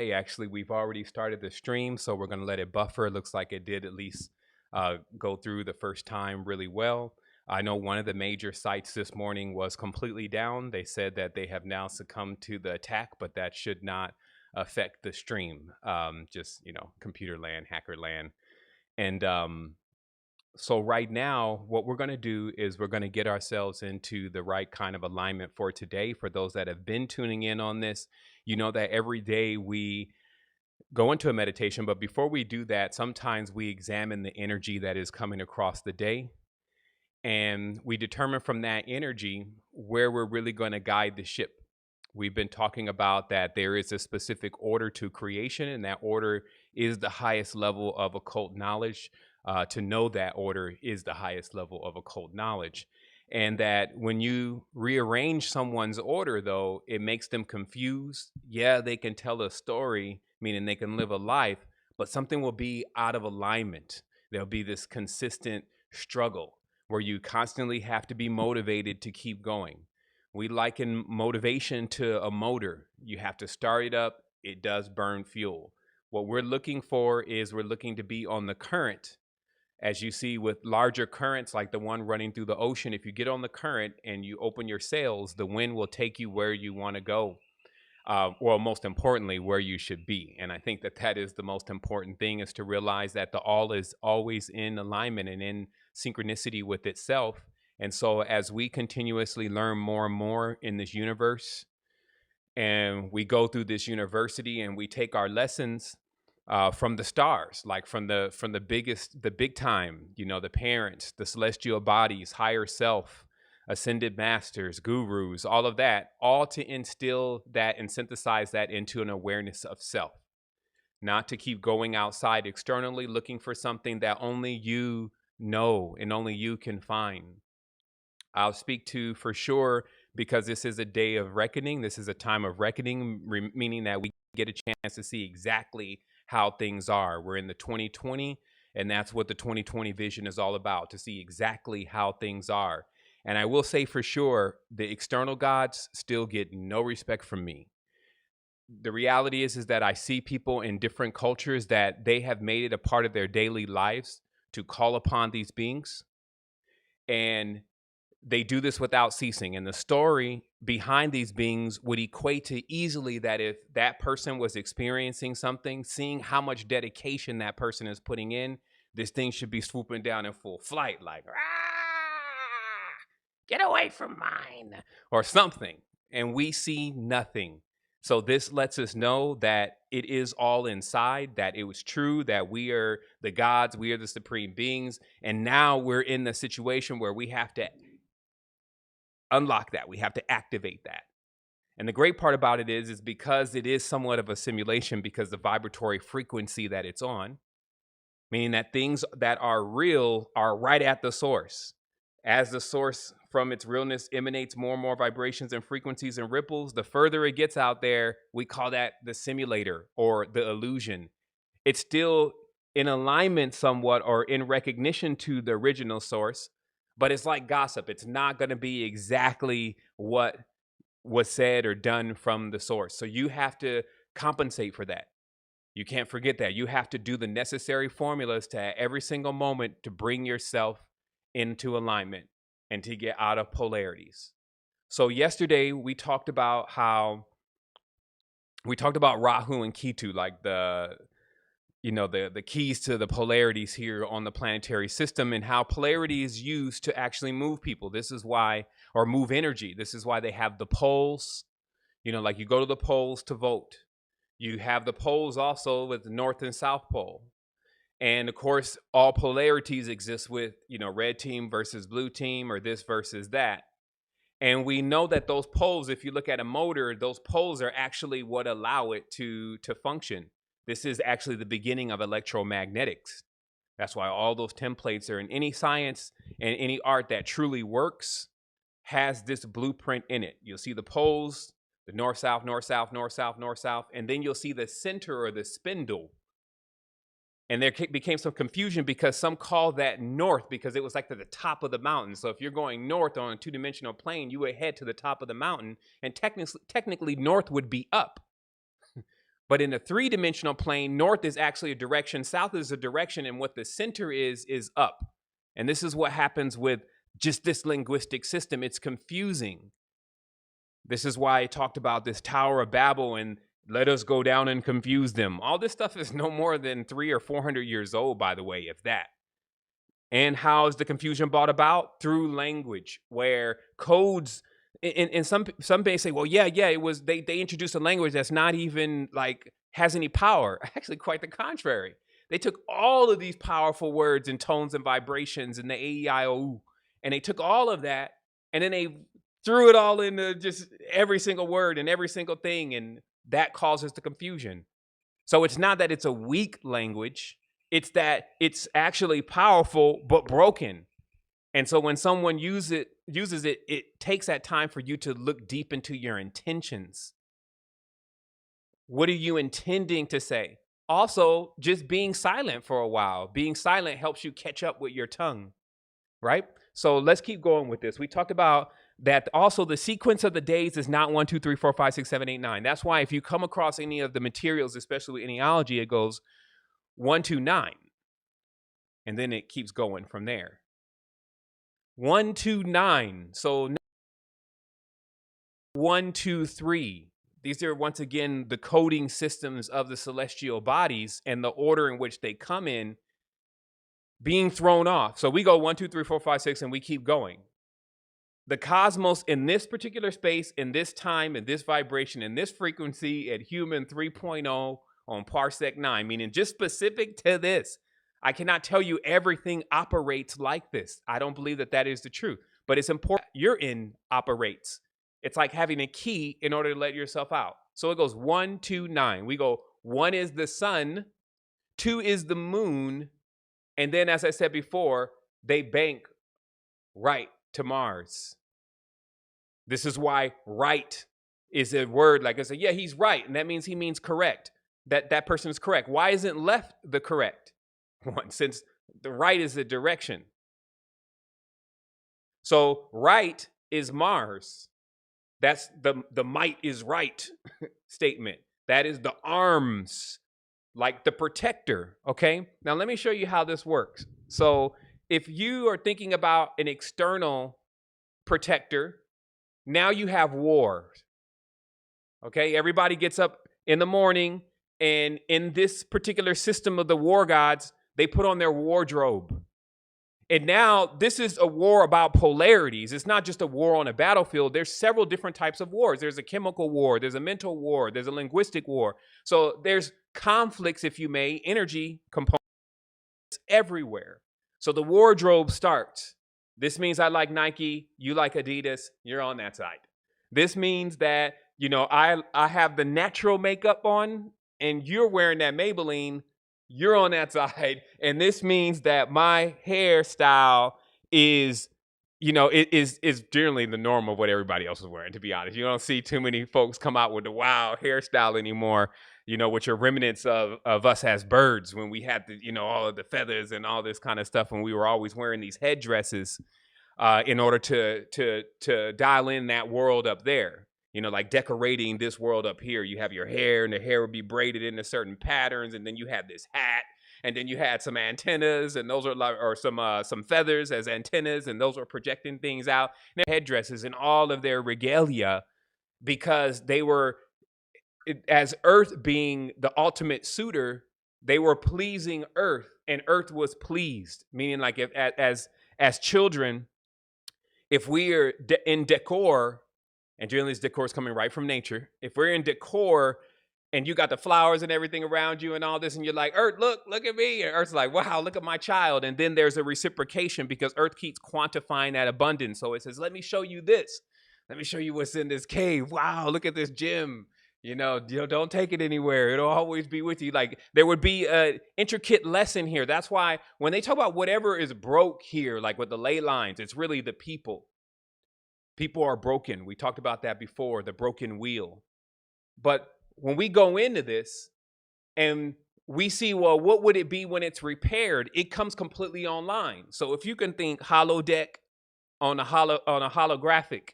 Actually, we've already started the stream, so we're going to let it buffer. It looks like it did at least go through the first time really well. I know one of the major sites this morning was completely down. They said that they have now succumbed to the attack, but that should not affect the stream. Just, computer land, hacker land. And so right now, what we're going to do is we're going to get ourselves into the right kind of alignment for today. For those that have been tuning in on this, you know that every day we go into a meditation, but before we do that, sometimes we examine the energy that is coming across the day, and we determine from that energy where we're really going to guide the ship. We've been talking about that there is a specific order to creation, and that order is the highest level of occult knowledge. To know that order is the highest level of occult knowledge. And that when you rearrange someone's order, though, it makes them confused. Yeah, they can tell a story, meaning they can live a life, but something will be out of alignment. There'll be this consistent struggle where you constantly have to be motivated to keep going. We liken motivation to a motor. You have to start it up, it does burn fuel. What we're looking for is we're looking to be on the current. As you see with larger currents like the one running through the ocean, if you get on the current and you open your sails, the wind will take you where you want to go. Well, most importantly, where you should be. And I think that that is the most important thing, is to realize that the all is always in alignment and in synchronicity with itself. And so as we continuously learn more and more in this universe, and we go through this university and we take our lessons from the stars, like from the biggest, the big time, the parents, the celestial bodies, higher self, ascended masters, gurus, all of that, all to instill that and synthesize that into an awareness of self, not to keep going outside externally looking for something that only you know and only you can find. I'll speak to for sure, because this is a day of reckoning. This is a time of reckoning, meaning that we get a chance to see exactly how things are. We're in the 2020, and that's what the 2020 vision is all about, to see exactly how things are. And I will say for sure, the external gods still get no respect from me. The reality is that I see people in different cultures that they have made it a part of their daily lives to call upon these beings. And they do this without ceasing. And the story behind these beings would equate to easily that if that person was experiencing something, seeing how much dedication that person is putting in, this thing should be swooping down in full flight, like, get away from mine, or something. And we see nothing. So this lets us know that it is all inside, that it was true, that we are the gods, we are the supreme beings. And now we're in the situation where we have to unlock that. We have to activate that. And the great part about it is because it is somewhat of a simulation, because the vibratory frequency that it's on, meaning that things that are real are right at the source. As the source from its realness emanates more and more vibrations and frequencies and ripples, the further it gets out there, we call that the simulator or the illusion. It's still in alignment somewhat or in recognition to the original source, but it's like gossip. It's not going to be exactly what was said or done from the source. So you have to compensate for that. You can't forget that. You have to do the necessary formulas to at every single moment to bring yourself into alignment and to get out of polarities. So yesterday we talked about Rahu and Ketu, like the keys to the polarities here on the planetary system, and how polarity is used to actually move people. This is why, or move energy. This is why they have the poles. Like you go to the polls to vote. You have the poles also with the North and South Pole. And of course, all polarities exist with, red team versus blue team, or this versus that. And we know that those poles, if you look at a motor, those poles are actually what allow it to function. This is actually the beginning of electromagnetics. That's why all those templates are in any science and any art that truly works has this blueprint in it. You'll see the poles, the north, south, north, south, north, south, north, south, and then you'll see the center or the spindle. And there became some confusion because some call that north because it was like to the top of the mountain. So if you're going north on a two-dimensional plane, you would head to the top of the mountain, and technically north would be up. But in the three-dimensional plane, north is actually a direction, south is a direction, and what the center is up. And this is what happens with just this linguistic system. It's confusing. This is why I talked about this Tower of Babel and let us go down and confuse them. All this stuff is no more than 300 or 400 years old, by the way, if that. And how is the confusion brought about? Through language, where codes, and some may say, well, yeah, it was they introduced a language that's not even like has any power. Actually, quite the contrary. They took all of these powerful words and tones and vibrations and the A-E-I-O-U, and they took all of that, and then they threw it all into just every single word and every single thing, and that causes the confusion. So it's not that it's a weak language. It's that it's actually powerful but broken. And so when someone uses it, it takes that time for you to look deep into your intentions. What are you intending to say? Also, just being silent for a while. Being silent helps you catch up with your tongue, right? So let's keep going with this. We talked about that also the sequence of the days is not 1, 2, 3, 4, 5, 6, 7, 8, 9. That's why if you come across any of the materials, especially with genealogy, it goes 1, 2, 9. And then it keeps going from there. 1, 2, 9. So 1, 2, 3. These are once again the coding systems of the celestial bodies and the order in which they come in being thrown off. So we go 1, 2, 3, 4, 5, 6, and we keep going. The cosmos in this particular space, in this time, in this vibration, in this frequency at human 3.0 on parsec 9, meaning just specific to this. I cannot tell you everything operates like this. I don't believe that is the truth, but it's important you're in operates. It's like having a key in order to let yourself out. So it goes 1, 2, 9. We go 1 is the sun, 2 is the moon, and then as I said before, they bank right to Mars. This is why right is a word like I said, yeah, he's right, and that means he means correct. That person is correct. Why isn't left the correct one? Since the right is the direction. So right is Mars. That's the might is right statement. That is the arms, like the protector, okay? Now let me show you how this works. So if you are thinking about an external protector, now you have war. Okay, everybody gets up in the morning, and in this particular system of the war gods, they put on their wardrobe. And now this is a war about polarities. It's not just a war on a battlefield. There's several different types of wars. There's a chemical war, there's a mental war, there's a linguistic war. So there's conflicts, if you may, energy components everywhere. So the wardrobe starts. This means I like Nike, you like Adidas, you're on that side. This means that, I have the natural makeup on and you're wearing that Maybelline, you're on that side. And this means that my hairstyle is, it is generally the norm of what everybody else is wearing, to be honest. You don't see too many folks come out with the wild hairstyle anymore, which are remnants of us as birds when we had all of the feathers and all this kind of stuff, and we were always wearing these headdresses in order to dial in that world up there. Like decorating this world up here. You have your hair, and the hair would be braided into certain patterns, and then you had this hat, and then you had some antennas, and those are or some feathers as antennas, and those were projecting things out. And their headdresses and all of their regalia, because they were, as Earth being the ultimate suitor, they were pleasing Earth, and Earth was pleased. Meaning, like if as children, if we are in decor. And generally, this decor is coming right from nature. If we're in decor and you got the flowers and everything around you and all this, and you're like, Earth, look at me. And Earth's like, wow, look at my child. And then there's a reciprocation because Earth keeps quantifying that abundance. So it says, let me show you this. Let me show you what's in this cave. Wow, look at this gem. Don't take it anywhere. It'll always be with you. Like there would be an intricate lesson here. That's why when they talk about whatever is broke here, like with the ley lines, it's really the people. People are broken. We talked about that before, the broken wheel. But when we go into this and we see, well, what would it be when it's repaired? It comes completely online. So if you can think holodeck on a holographic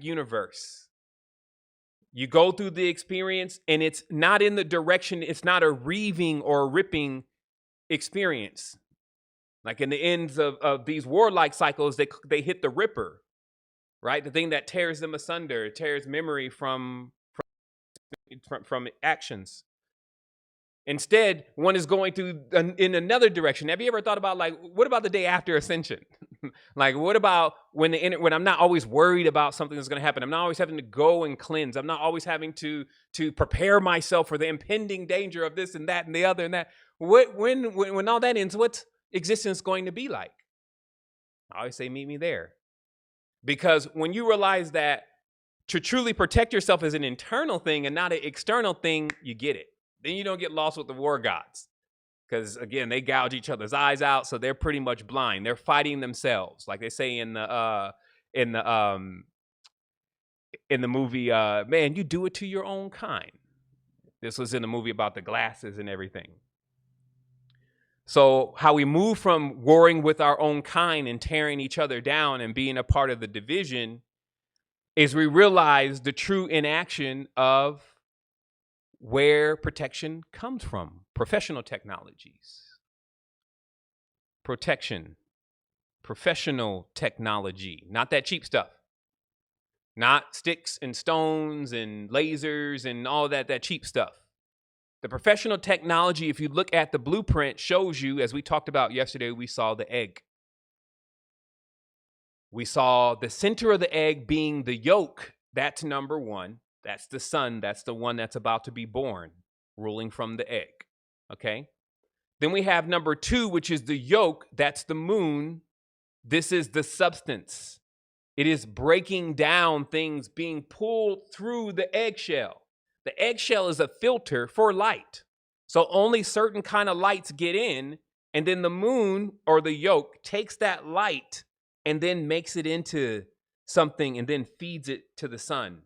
universe, You go through the experience and it's not in the direction, it's not a reaving or a ripping experience. Like in the ends of these warlike cycles, they hit the ripper, right? The thing that tears them asunder, tears memory from actions. Instead, one is going through in another direction. Have you ever thought about, like, what about the day after ascension? Like, what about when I'm not always worried about something that's going to happen? I'm not always having to go and cleanse. I'm not always having to prepare myself for the impending danger of this and that and the other and that. When all that ends, what's existence going to be like? I always say, meet me there. Because when you realize that to truly protect yourself is an internal thing and not an external thing, you get it. Then you don't get lost with the war gods. Because again, they gouge each other's eyes out, so they're pretty much blind. They're fighting themselves, like they say in the movie. Man, you do it to your own kind. This was in the movie about the glasses and everything. So how we move from warring with our own kind and tearing each other down and being a part of the division is we realize the true inaction of where protection comes from. Professional technologies. Protection. Professional technology. Not that cheap stuff. Not sticks and stones and lasers and all that cheap stuff. The professional technology, if you look at the blueprint, shows you, as we talked about yesterday, we saw the egg. We saw the center of the egg being the yolk. That's number one. That's the son. That's the one that's about to be born, ruling from the egg. Okay? Then we have number two, which is the yolk. That's the moon. This is the substance. It is breaking down things being pulled through the eggshell. The eggshell is a filter for light. So only certain kind of lights get in, and then the moon or the yolk takes that light and then makes it into something and then feeds it to the sun.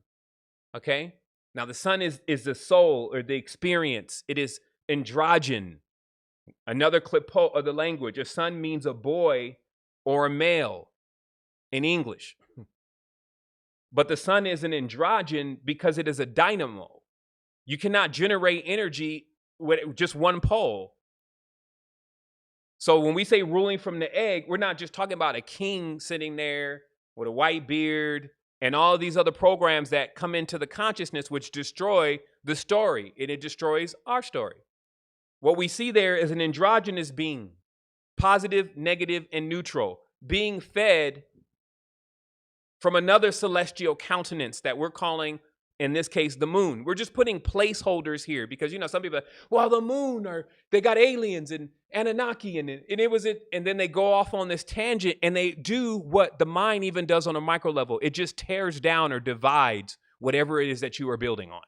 Okay? Now the sun is the soul or the experience. It is androgen. Another clip of the language. A son means a boy or a male in English. But the sun is an androgen because it is a dynamo. You cannot generate energy with just one pole. So when we say ruling from the egg, we're not just talking about a king sitting there with a white beard and all these other programs that come into the consciousness which destroy the story, and it destroys our story. What we see there is an androgynous being, positive, negative, and neutral, being fed from another celestial countenance that we're calling, in this case, the moon. We're just putting placeholders here because, some people, well, the moon, or they got aliens and Anunnaki and it was it. And then they go off on this tangent and they do what the mind even does on a micro level. It just tears down or divides whatever it is that you are building on.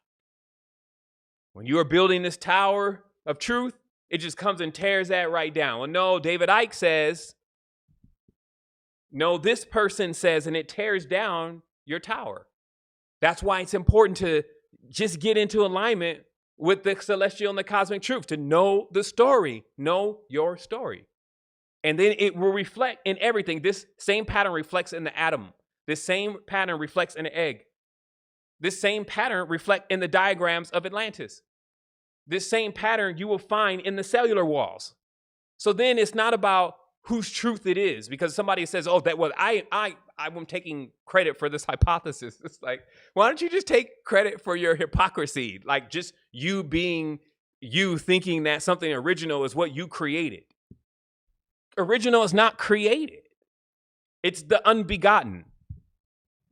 When you are building this tower of truth, it just comes and tears that right down. Well, no, David Icke says, no, this person says, and it tears down your tower. That's why it's important to just get into alignment with the celestial and the cosmic truth, to know the story, know your story. And then it will reflect in everything. This same pattern reflects in the atom. This same pattern reflects in the egg. This same pattern reflects in the diagrams of Atlantis. This same pattern you will find in the cellular walls. So then it's not about whose truth it is, because somebody says, oh, that was I'm taking credit for this hypothesis. It's like, why don't you just take credit for your hypocrisy? Like just you being you thinking that something original is what you created. Original is not created. It's the unbegotten.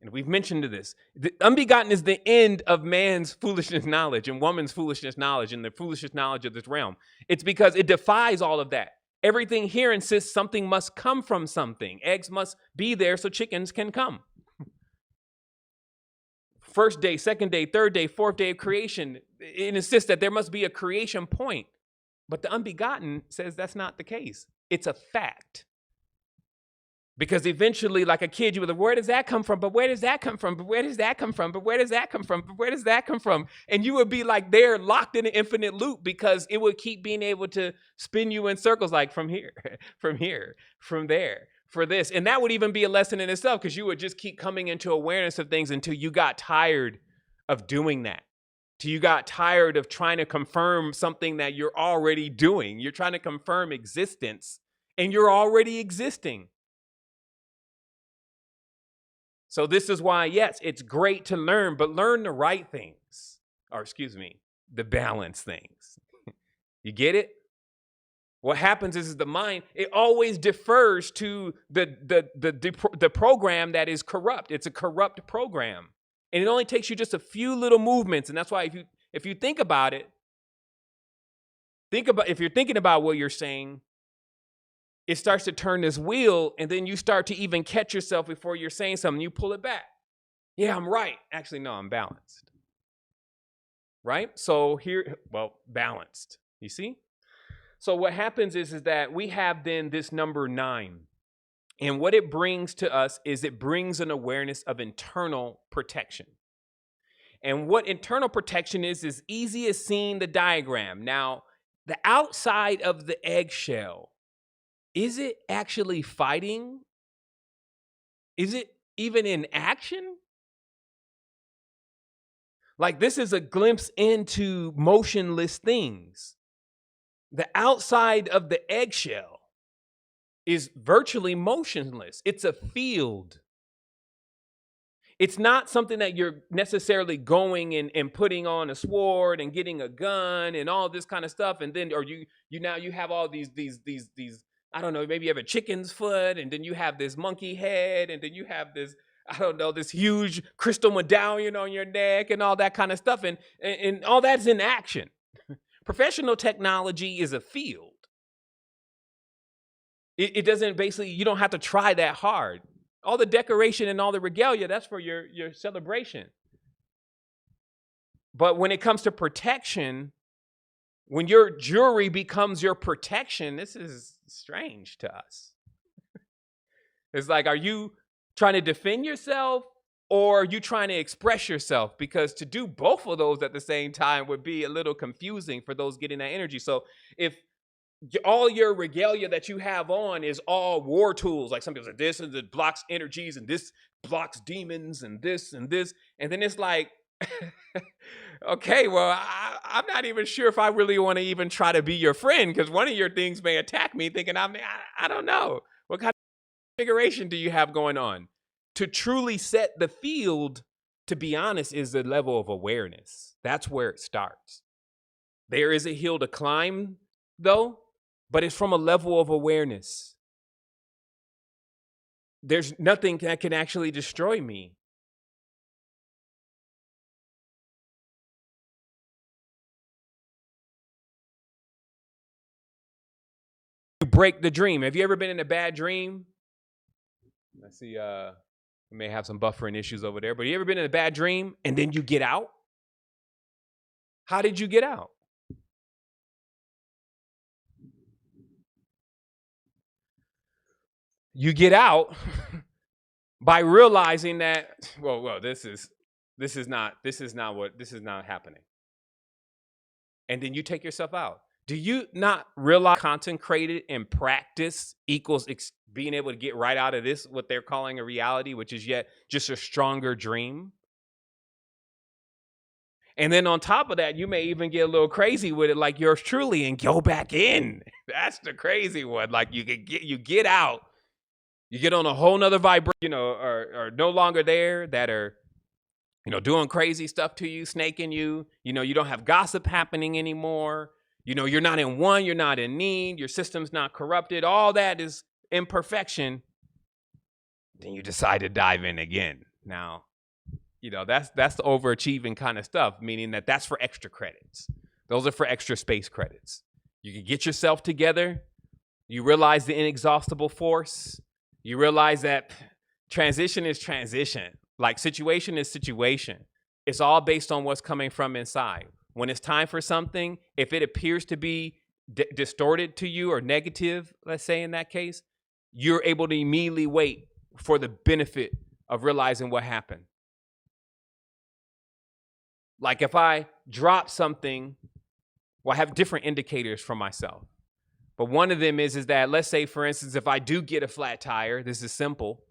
And we've mentioned this. The unbegotten is the end of man's foolishness knowledge and woman's foolishness knowledge and the foolishness knowledge of this realm. It's because it defies all of that. Everything here insists something must come from something. Eggs must be there so chickens can come. First day, second day, third day, fourth day of creation, it insists that there must be a creation point. But the unbegotten says that's not the case. It's a fact. Because eventually, like a kid, you would like, where does that come from? But where does that come from? But where does that come from? But where does that come from? But where does that come from? And you would be like there locked in an infinite loop because it would keep being able to spin you in circles, like from here, from there, for this. And that would even be a lesson in itself because you would just keep coming into awareness of things until you got tired of doing that. Till you got tired of trying to confirm something that you're already doing. You're trying to confirm existence and you're already existing. So this is why, yes, it's great to learn, but learn the right things. Or excuse me, the balanced things. You get it? What happens is the mind, it always defers to the program that is corrupt. It's a corrupt program. And it only takes you just a few little movements. And that's why if you think about it, if you're thinking about what you're saying, it starts to turn this wheel, and then you start to even catch yourself before you're saying something. You pull it back. Yeah, I'm right. Actually, no, I'm balanced. Right? So here, well, balanced. You see? So what happens is that we have then this number 9. And what it brings to us is it brings an awareness of internal protection. And what internal protection is easy as seeing the diagram. Now, the outside of the eggshell, is it actually fighting? Is it even in action? Like, this is a glimpse into motionless things. The outside of the eggshell is virtually motionless. It's a field. It's not something that you're necessarily going and putting on a sword and getting a gun and all this kind of stuff. And then, or you have all these, I don't know, maybe you have a chicken's foot, and then you have this monkey head, and then you have this, I don't know, this huge crystal medallion on your neck and all that kind of stuff. And all that's in action. Professional technology is a field. It doesn't basically, you don't have to try that hard. All the decoration and all the regalia, that's for your celebration. But when it comes to protection, when your jewelry becomes your protection, this is strange to us. It's like, are you trying to defend yourself, or are you trying to express yourself? Because to do both of those at the same time would be a little confusing for those getting that energy. So if all your regalia that you have on is all war tools, like some people say this and it blocks energies and this blocks demons and this, and then it's like, okay, well, I'm not even sure if I really want to even try to be your friend, because one of your things may attack me thinking I don't know. What kind of configuration do you have going on? To truly set the field, to be honest, is the level of awareness. That's where it starts. There is a hill to climb, though, but it's from a level of awareness. There's nothing that can actually destroy me. You break the dream. Have you ever been in a bad dream? I see we may have some buffering issues over there, but you ever been in a bad dream and then you get out? How did you get out? You get out by realizing that, well, this is not happening. And then you take yourself out. Do you not realize concentrated and practice equals being able to get right out of this, what they're calling a reality, which is yet just a stronger dream? And then on top of that, you may even get a little crazy with it, like yours truly, and go back in. That's the crazy one. Like you get out, you get on a whole nother vibration, are no longer there, that are, doing crazy stuff to you, snaking you. You don't have gossip happening anymore. You're not in want, you're not in need, your system's not corrupted. All that is imperfection. Then you decide to dive in again. Now, that's the overachieving kind of stuff, meaning that's for extra credits. Those are for extra space credits. You can get yourself together. You realize the inexhaustible force. You realize that transition is transition. Like situation is situation. It's all based on what's coming from inside. When it's time for something, if it appears to be distorted to you or negative, let's say in that case, you're able to immediately wait for the benefit of realizing what happened. Like if I drop something, well, I have different indicators for myself. But one of them is that, let's say, for instance, if I do get a flat tire, this is simple.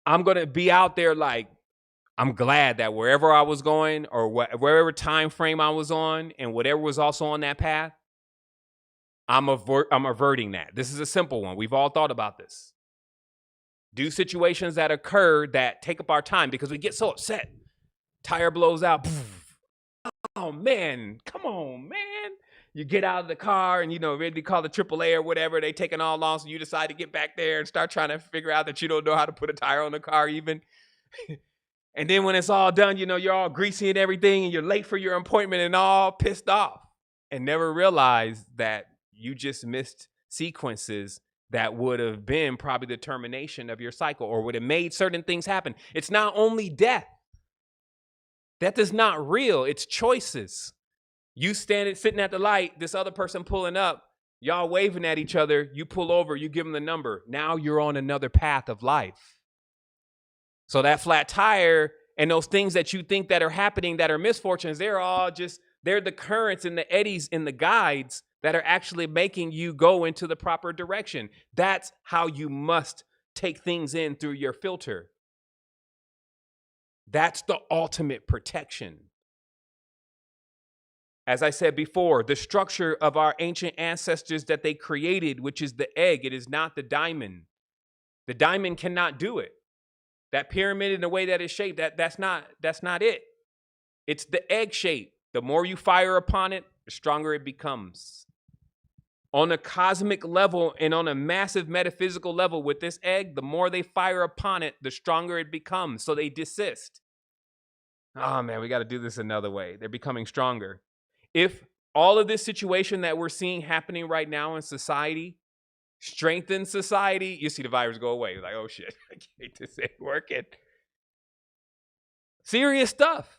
I'm going to be out there like I'm glad that wherever I was going or wherever time frame I was on and whatever was also on that path, I'm averting that. This is a simple one. We've all thought about this. Do situations that occur that take up our time because we get so upset. Tire blows out. Oh, man. Come on, man. You get out of the car and, ready to call the AAA or whatever. They taking all long, so you decide to get back there and start trying to figure out that you don't know how to put a tire on the car even. And then when it's all done, you're all greasy and everything, and you're late for your appointment and all pissed off and never realized that you just missed sequences that would have been probably the termination of your cycle or would have made certain things happen. It's not only death. Death is not real. It's choices. You sitting at the light, this other person pulling up, y'all waving at each other, you pull over, you give them the number. Now you're on another path of life. So that flat tire and those things that you think that are happening that are misfortunes, they're the currents and the eddies and the guides that are actually making you go into the proper direction. That's how you must take things in through your filter. That's the ultimate protection. As I said before, the structure of our ancient ancestors that they created, which is the egg, it is not the diamond. The diamond cannot do it. That pyramid in the way that it's shaped, that's not it. It's the egg shape. The more you fire upon it, the stronger it becomes. On a cosmic level and on a massive metaphysical level with this egg, the more they fire upon it, the stronger it becomes. So they desist. Oh man, we got to do this another way. They're becoming stronger. If all of this situation that we're seeing happening right now in society strengthens society, you see the virus go away. You're like, oh shit, this ain't working. Serious stuff.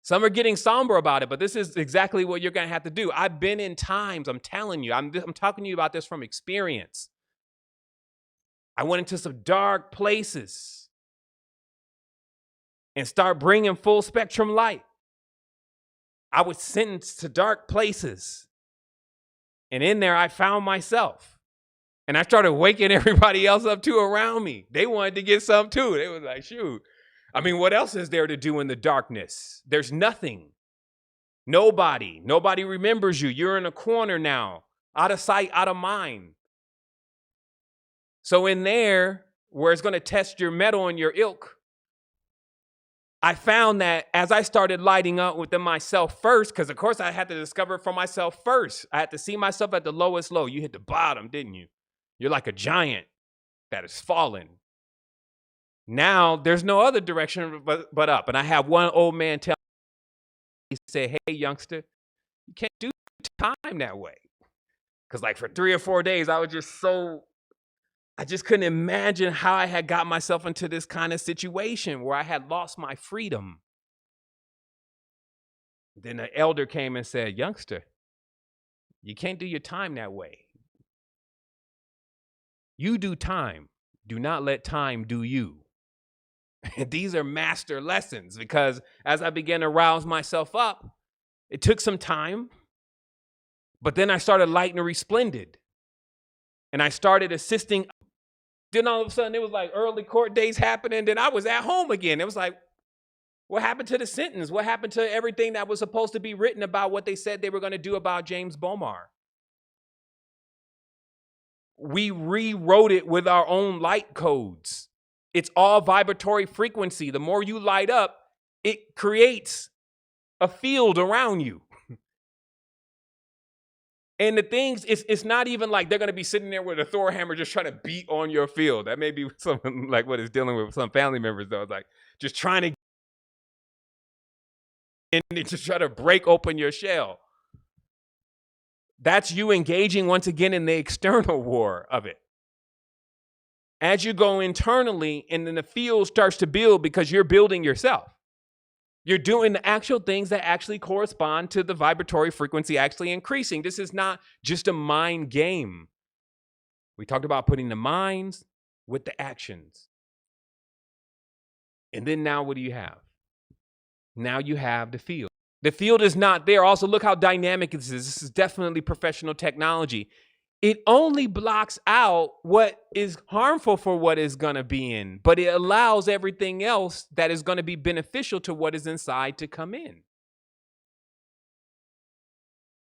Some are getting somber about it, but this is exactly what you're going to have to do. I've been in times, I'm telling you, I'm talking to you about this from experience. I went into some dark places and start bringing full spectrum light. I was sentenced to dark places. And in there, I found myself. And I started waking everybody else up too around me. They wanted to get some too. They was like, shoot. I mean, what else is there to do in the darkness? There's nothing. Nobody remembers you. You're in a corner now, out of sight, out of mind. So in there, where it's going to test your mettle and your ilk, I found that as I started lighting up within myself first, because of course I had to discover it for myself first. I had to see myself at the lowest low. You hit the bottom, didn't you? You're like a giant that has fallen. Now there's no other direction but up. And I have one old man tell me, he said, hey, youngster, you can't do time that way. Because like for 3 or 4 days, I just couldn't imagine how I had got myself into this kind of situation where I had lost my freedom. Then the elder came and said, youngster, you can't do your time that way. You do time. Do not let time do you. These are master lessons because as I began to rouse myself up, it took some time, but then I started lighting resplendent and I started assisting. Then all of a sudden it was like early court days happening. Then I was at home again. It was like, what happened to the sentence? What happened to everything that was supposed to be written about what they said they were going to do about James Bomar? We rewrote it with our own light codes. It's all vibratory frequency. The more you light up, it creates a field around you. And the things, it's not even like they're going to be sitting there with a Thor hammer just trying to beat on your field. That may be something like what is dealing with some family members, though. It's like just trying to and just try to break open your shell. That's you engaging once again in the external war of it. As you go internally and then the field starts to build because you're building yourself. You're doing the actual things that actually correspond to the vibratory frequency actually increasing. This is not just a mind game. We talked about putting the minds with the actions. And then now what do you have? Now you have the field. The field is not there. Also, look how dynamic this is. This is definitely professional technology. It only blocks out what is harmful for what is going to be in, but it allows everything else that is going to be beneficial to what is inside to come in.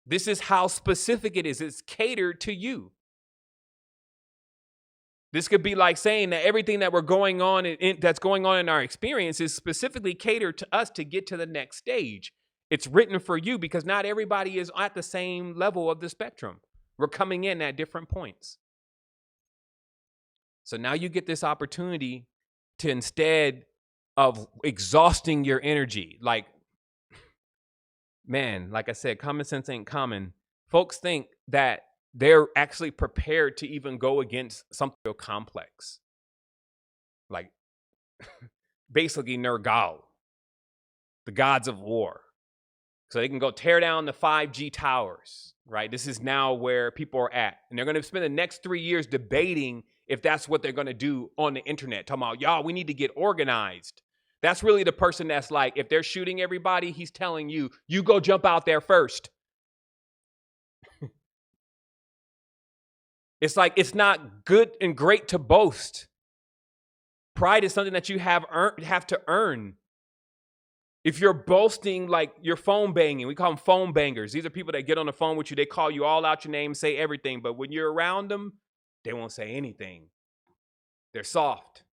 This is how specific it is. It's catered to you. This could be like saying that everything that we're going on that's going on in our experience is specifically catered to us to get to the next stage. It's written for you because not everybody is at the same level of the spectrum. We're coming in at different points. So now you get this opportunity to, instead of exhausting your energy, like, man, like I said, common sense ain't common. Folks think that they're actually prepared to even go against something real complex. Like basically Nergal, the gods of war. So they can go tear down the 5G towers, right? This is now where people are at. And they're going to spend the next 3 years debating if that's what they're going to do on the internet. Talking about, y'all, we need to get organized. That's really the person that's like, if they're shooting everybody, he's telling you, you go jump out there first. It's like, it's not good and great to boast. Pride is something that you have to earn. If you're boasting, like you're phone banging, we call them phone bangers. These are people that get on the phone with you. They call you all out your name, say everything. But when you're around them, they won't say anything. They're soft.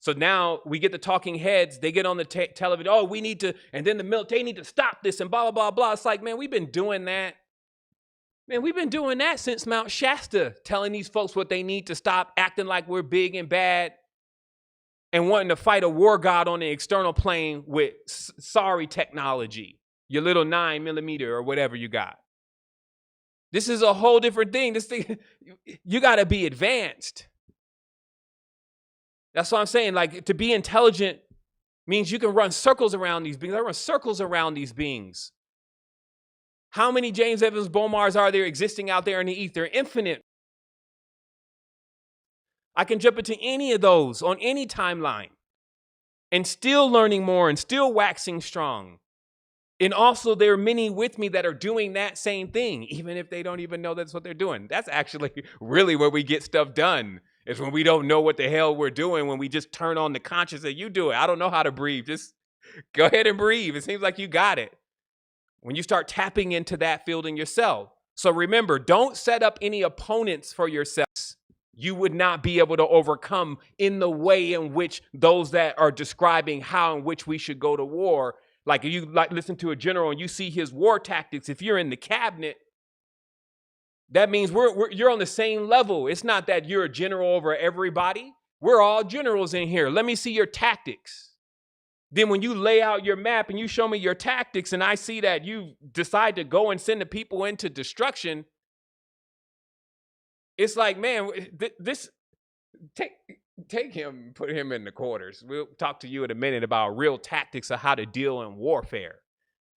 So now we get the talking heads. They get on the television. Oh, we need to, and then the military need to stop this and blah, blah, blah, blah. It's like, man, we've been doing that. Man, we've been doing that since Mount Shasta, telling these folks what they need to stop acting like we're big and bad and wanting to fight a war god on the external plane with sorry technology, your little 9mm or whatever you got. This is a whole different thing. This thing, you got to be advanced. That's what I'm saying. Like, to be intelligent means you can run circles around these beings. I run circles around these beings. How many James Evans Bomars are there existing out there in the ether? Infinite. I can jump into any of those on any timeline and still learning more and still waxing strong. And also there are many with me that are doing that same thing, even if they don't even know that's what they're doing. That's actually really where we get stuff done, is when we don't know what the hell we're doing, when we just turn on the conscious and you do it. I don't know how to breathe. Just go ahead and breathe. It seems like you got it. When you start tapping into that field in yourself. So remember, don't set up any opponents for yourselves. You would not be able to overcome in the way in which those that are describing how in which we should go to war. Like, if you listen to a general and you see his war tactics, if you're in the cabinet, that means you're on the same level. It's not that you're a general over everybody. We're all generals in here. Let me see your tactics. Then when you lay out your map and you show me your tactics and I see that you decide to go and send the people into destruction, it's like, man, take him, put him in the quarters. We'll talk to you in a minute about real tactics of how to deal in warfare.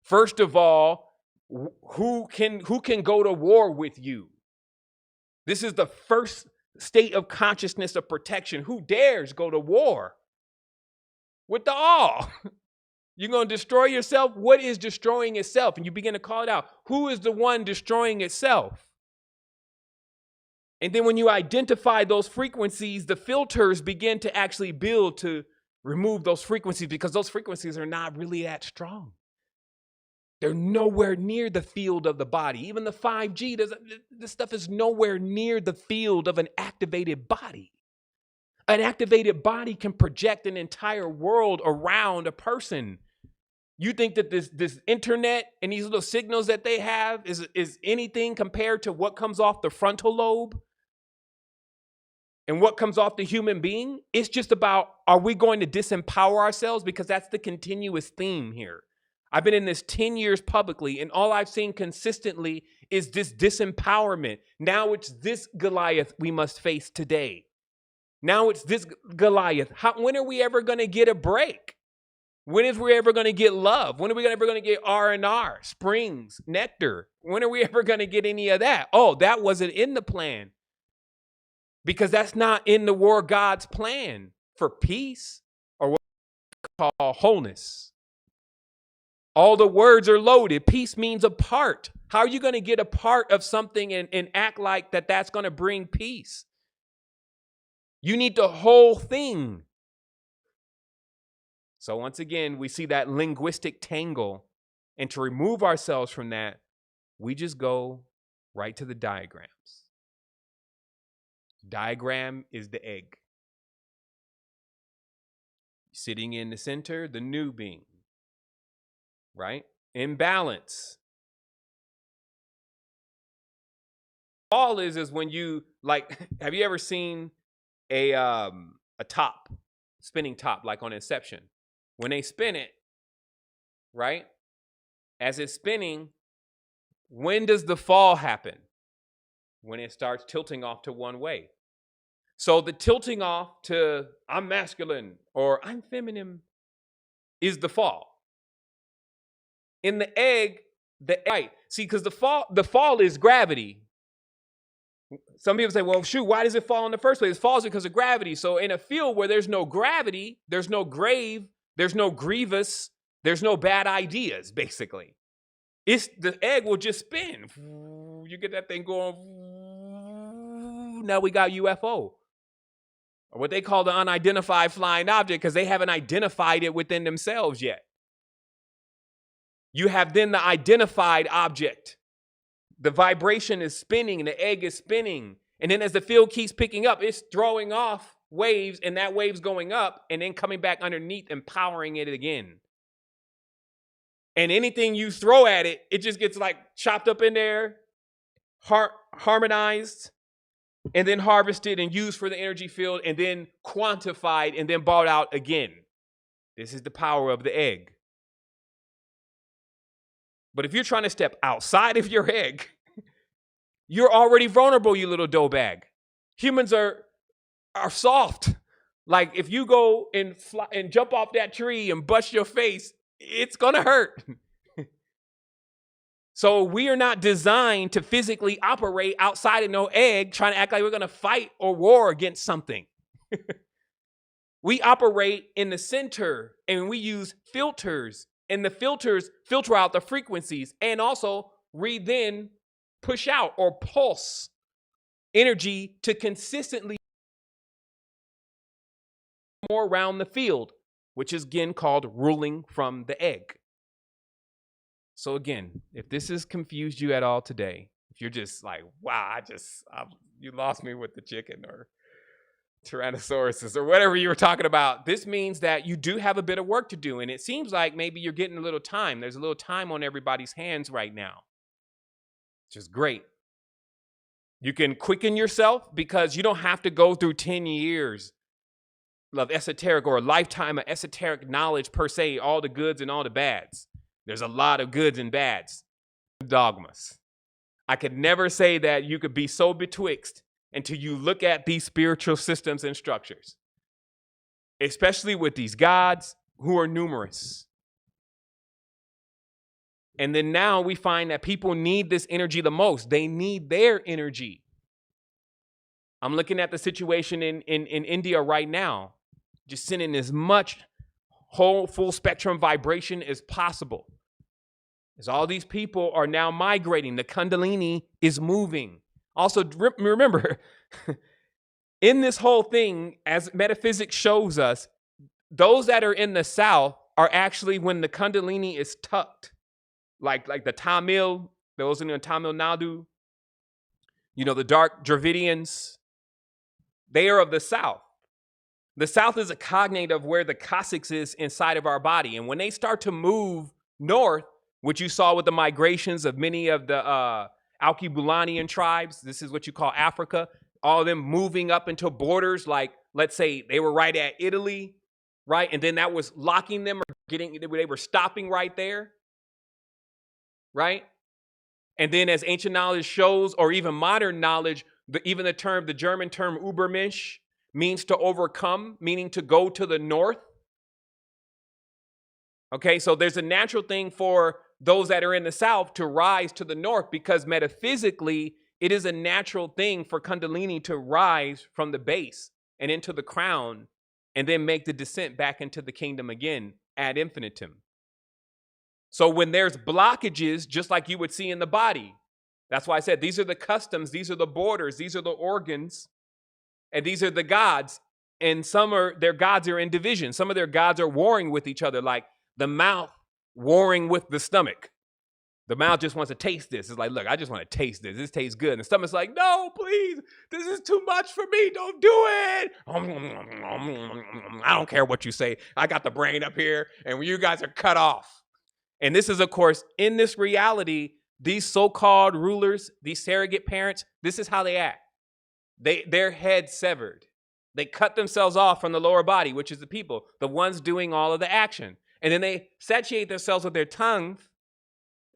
First of all, who can go to war with you? This is the first state of consciousness of protection. Who dares go to war with the all? You're going to destroy yourself? What is destroying itself? And you begin to call it out. Who is the one destroying itself? And then when you identify those frequencies, the filters begin to actually build to remove those frequencies, because those frequencies are not really that strong. They're nowhere near the field of the body. Even the 5G, this stuff is nowhere near the field of an activated body. An activated body can project an entire world around a person. You think that this internet and these little signals that they have is anything compared to what comes off the frontal lobe and what comes off the human being? It's just about, are we going to disempower ourselves? Because that's the continuous theme here. I've been in this 10 years publicly, and all I've seen consistently is this disempowerment. Now it's this Goliath we must face today. Now it's this Goliath. When are we ever going to get a break? When is we ever going to get love? When are we ever going to get R&R, springs, nectar? When are we ever going to get any of that? Oh, that wasn't in the plan. Because that's not in the war God's plan for peace, or what we call wholeness. All the words are loaded. Peace means apart. How are you going to get a part of something and act like that's going to bring peace? You need the whole thing. So once again, we see that linguistic tangle. And to remove ourselves from that, we just go right to the diagrams. Diagram is the egg. Sitting in the center, the new being, right? Imbalance. Fall is when you, like, have you ever seen a top, spinning top, like on Inception? When they spin it, right? As it's spinning, when does the fall happen? When it starts tilting off to one way. So the tilting off to I'm masculine or I'm feminine is the fall. In the egg, right. See, because the fall is gravity. Some people say, well, shoot, why does it fall in the first place? It falls because of gravity. So in a field where there's no gravity, there's no grave, there's no grievous, there's no bad ideas, basically. It's the egg will just spin. You get that thing going. Now we got UFO. Or what they call the unidentified flying object, because they haven't identified it within themselves yet. You have then the identified object. The vibration is spinning, and the egg is spinning. And then as the field keeps picking up, it's throwing off waves, and that wave's going up and then coming back underneath and powering it again. And anything you throw at it, it just gets like chopped up in there, harmonized, and then harvested and used for the energy field, and then quantified and then brought out again. This is the power of the egg. But if you're trying to step outside of your egg, you're already vulnerable, you little dough bag. Humans are soft. Like if you go and fly and jump off that tree and bust your face, it's gonna hurt. So we are not designed to physically operate outside of no egg, trying to act like we're gonna fight or war against something. We operate in the center, and we use filters. And the filters filter out the frequencies and also then push out or pulse energy to consistently more around the field, which is again called ruling from the egg. So again, if this has confused you at all today, if you're just like, wow, you lost me with the chicken or Tyrannosaurus or whatever you were talking about, this means that you do have a bit of work to do. And it seems like maybe you're getting a little time. There's a little time on everybody's hands right now, which is great. You can quicken yourself because you don't have to go through 10 years of esoteric or a lifetime of esoteric knowledge per se, all the goods and all the bads. There's a lot of goods and bads. Dogmas. I could never say that you could be so betwixt until you look at these spiritual systems and structures, especially with these gods who are numerous. And then now we find that people need this energy the most. They need their energy. I'm looking at the situation in India right now, just sending as much whole full spectrum vibration as possible. As all these people are now migrating, the Kundalini is moving. Also, remember, in this whole thing, as metaphysics shows us, those that are in the south are actually when the Kundalini is tucked. Like the Tamil, those in the Tamil Nadu, the dark Dravidians, they are of the south. The south is a cognate of where the coccyx is inside of our body. And when they start to move north, which you saw with the migrations of many of the Alkebulan tribes, this is what you call Africa, all of them moving up into borders, like, let's say they were right at Italy, right? And then that was locking them or they were stopping right there, right? And then as ancient knowledge shows, or even modern knowledge, the German term Übermensch means to overcome, meaning to go to the north. Okay, so there's a natural thing for those that are in the south to rise to the north, because metaphysically, it is a natural thing for Kundalini to rise from the base and into the crown and then make the descent back into the kingdom again ad infinitum. So when there's blockages, just like you would see in the body, that's why I said these are the customs, these are the borders, these are the organs, and these are the gods. And their gods are in division. Some of their gods are warring with each other, like the mouth warring with the stomach. The mouth just wants to taste this. It's like, look, I just want to taste this. This tastes good. And the stomach's like, no, please, this is too much for me. Don't do it. I don't care what you say. I got the brain up here, and you guys are cut off. And this is, of course, in this reality, these so-called rulers, these surrogate parents, this is how they act. Their head severed. They cut themselves off from the lower body, which is the people, the ones doing all of the action. And then they satiate themselves with their tongue,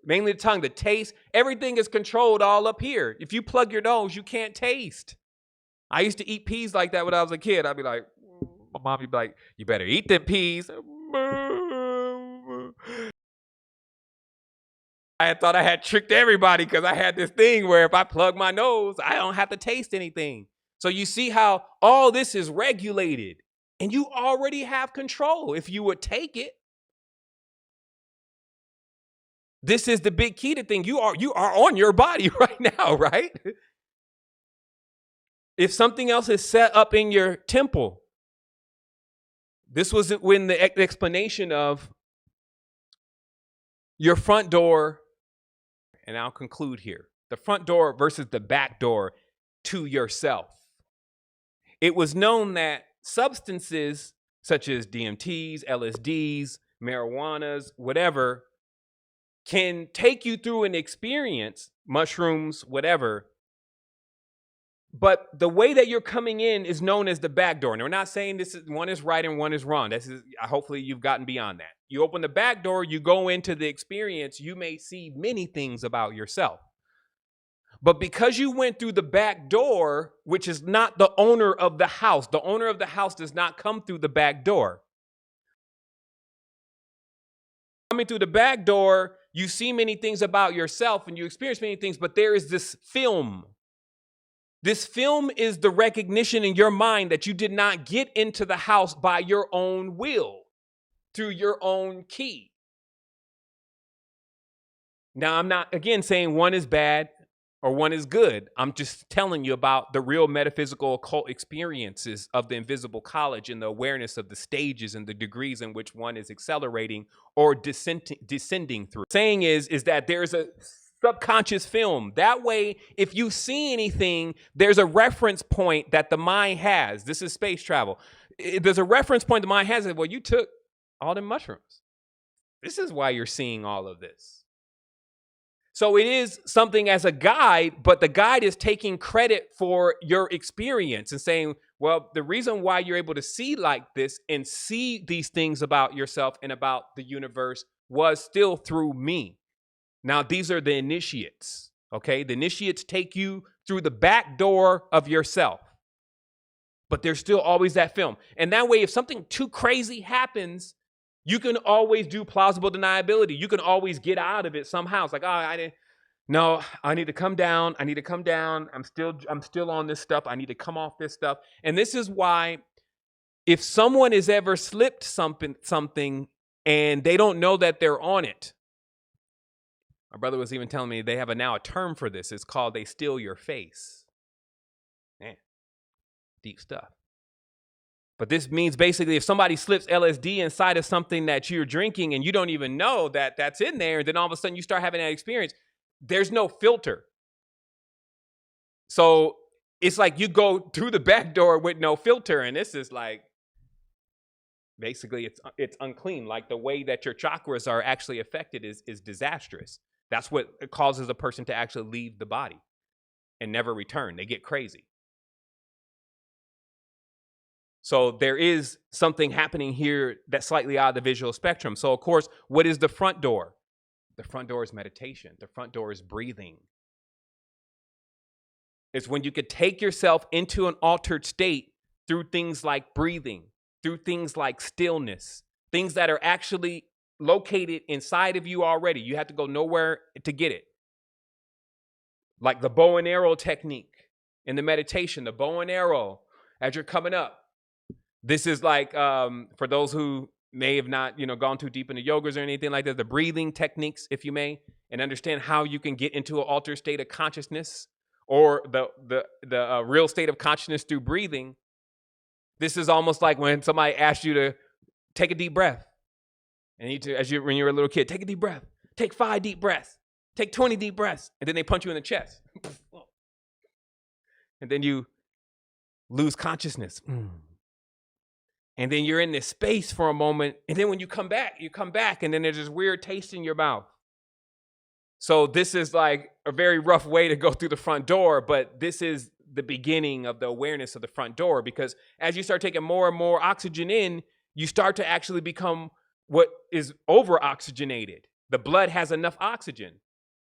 mainly the tongue, the taste. Everything is controlled all up here. If you plug your nose, you can't taste. I used to eat peas like that when I was a kid. I'd be like, my mom would be like, you better eat them peas. I thought I had tricked everybody because I had this thing where if I plug my nose, I don't have to taste anything. So you see how all this is regulated, and you already have control if you would take it. This is the big key to thing. You are on your body right now, right? If something else is set up in your temple, this was when the explanation of your front door, and I'll conclude here, the front door versus the back door to yourself. It was known that substances such as DMTs, LSDs, marijuanas, whatever, can take you through an experience, mushrooms, whatever. But the way that you're coming in is known as the back door. And we're not saying one is right and one is wrong. Hopefully you've gotten beyond that. You open the back door, you go into the experience, you may see many things about yourself. But because you went through the back door, which is not the owner of the house does not come through the back door. Coming through the back door, you see many things about yourself and you experience many things, but there is this film. This film is the recognition in your mind that you did not get into the house by your own will, through your own key. Now, I'm not, again, saying one is bad or one is good. I'm just telling you about the real metaphysical occult experiences of the invisible college and the awareness of the stages and the degrees in which one is accelerating or descending through. Saying is that there's a subconscious film. That way, if you see anything, there's a reference point that the mind has. This is space travel. There's a reference point the mind has. Well, you took all the mushrooms. This is why you're seeing all of this. So it is something as a guide, but the guide is taking credit for your experience and saying, well, the reason why you're able to see like this and see these things about yourself and about the universe was still through me. Now, these are the initiates, okay? The initiates take you through the back door of yourself, but there's still always that film. And that way, if something too crazy happens, you can always do plausible deniability. You can always get out of it somehow. It's like, oh, I need to come down. I'm still on this stuff. I need to come off this stuff. And this is why if someone has ever slipped something and they don't know that they're on it, my brother was even telling me they have now a term for this. It's called they steal your face. Man, deep stuff. But this means basically if somebody slips LSD inside of something that you're drinking and you don't even know that that's in there, and then all of a sudden you start having that experience, there's no filter. So it's like you go through the back door with no filter, and this is like, basically it's unclean. Like the way that your chakras are actually affected is disastrous. That's what causes a person to actually leave the body and never return. They get crazy. So there is something happening here that's slightly out of the visual spectrum. So, of course, what is the front door? The front door is meditation. The front door is breathing. It's when you could take yourself into an altered state through things like breathing, through things like stillness, things that are actually located inside of you already. You have to go nowhere to get it. Like the bow and arrow technique in the meditation, the bow and arrow as you're coming up. This is like, for those who may have not, gone too deep into yogas or anything like that, the breathing techniques, if you may, and understand how you can get into an altered state of consciousnness or the real state of consciousness through breathing. This is almost like when somebody asks you to take a deep breath. And when you're a little kid, take a deep breath, take 5 deep breaths, take 20 deep breaths, and then they punch you in the chest. And then you lose consciousness. And then you're in this space for a moment. And then when you come back, and then there's this weird taste in your mouth. So this is like a very rough way to go through the front door, but this is the beginning of the awareness of the front door, because as you start taking more and more oxygen in, you start to actually become what is over-oxygenated. The blood has enough oxygen,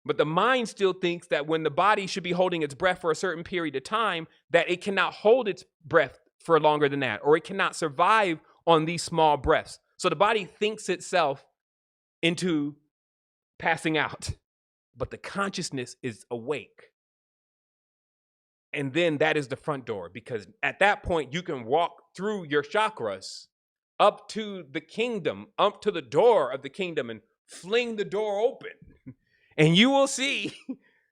but the mind still thinks that when the body should be holding its breath for a certain period of time, that it cannot hold its breath for longer than that, or it cannot survive on these small breaths. So the body thinks itself into passing out, but the consciousness is awake. And then that is the front door, because at that point, you can walk through your chakras up to the kingdom, up to the door of the kingdom, and fling the door open. And you will see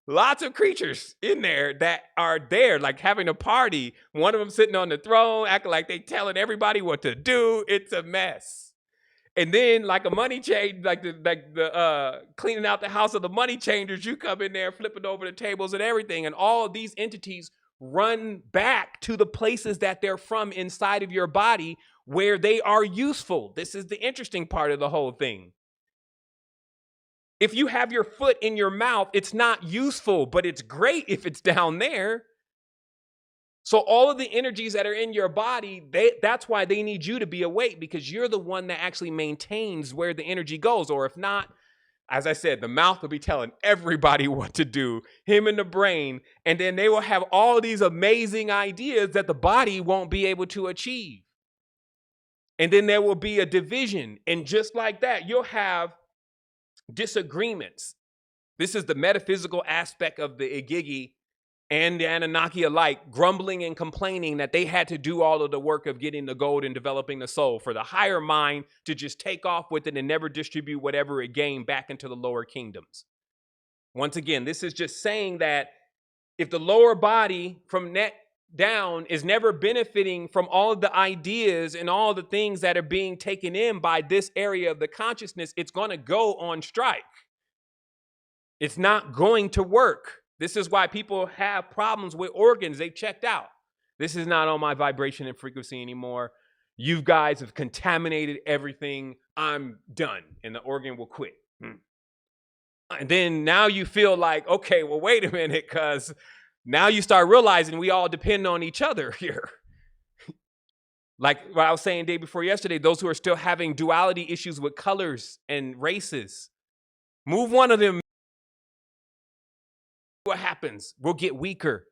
lots of creatures in there that are there, like having a party. One of them sitting on the throne, acting like they telling everybody what to do. It's a mess. And then, like a money change, like the cleaning out the house of the money changers, you come in there flipping over the tables and everything. And all of these entities run back to the places that they're from inside of your body where they are useful. This is the interesting part of the whole thing. If you have your foot in your mouth, it's not useful, but it's great if it's down there. So all of the energies that are in your body, that's why they need you to be awake, because you're the one that actually maintains where the energy goes. Or if not, as I said, the mouth will be telling everybody what to do, him and the brain, and then they will have all these amazing ideas that the body won't be able to achieve. And then there will be a division. And just like that, you'll have disagreements. This is the metaphysical aspect of the Igigi and the Anunnaki alike, grumbling and complaining that they had to do all of the work of getting the gold and developing the soul for the higher mind to just take off with it and never distribute whatever it gained back into the lower kingdoms. Once again, this is just saying that if the lower body from neck down is never benefiting from all of the ideas and all the things that are being taken in by this area of the consciousness, it's going to go on strike. It's not going to work. This is why people have problems with organs they checked out. This is not on my vibration and frequency anymore. You guys have contaminated everything. I'm done. And the organ will quit. And then now you feel like, okay, well, wait a minute, because now you start realizing we all depend on each other here. Like what I was saying day before yesterday, those who are still having duality issues with colors and races, move one of them. What happens? We'll get weaker.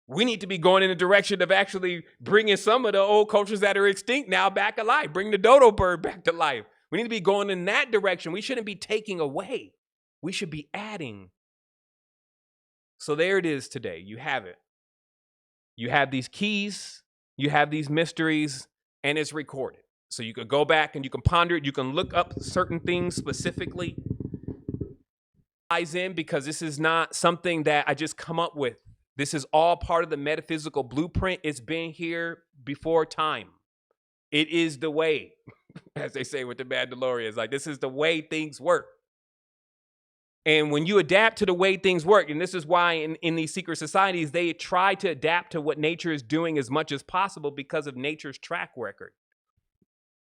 We need to be going in the direction of actually bringing some of the old cultures that are extinct now back alive. Bring the dodo bird back to life. We need to be going in that direction. We shouldn't be taking away. We should be adding. So there it is today. You have it. You have these keys. You have these mysteries, and it's recorded. So you can go back and you can ponder it. You can look up certain things specifically. In, because this is not something that I just come up with. This is all part of the metaphysical blueprint. It's been here before time. It is the way, as they say with the Mandalorians. Like, this is the way things work. And when you adapt to the way things work, and this is why in these secret societies, they try to adapt to what nature is doing as much as possible because of nature's track record.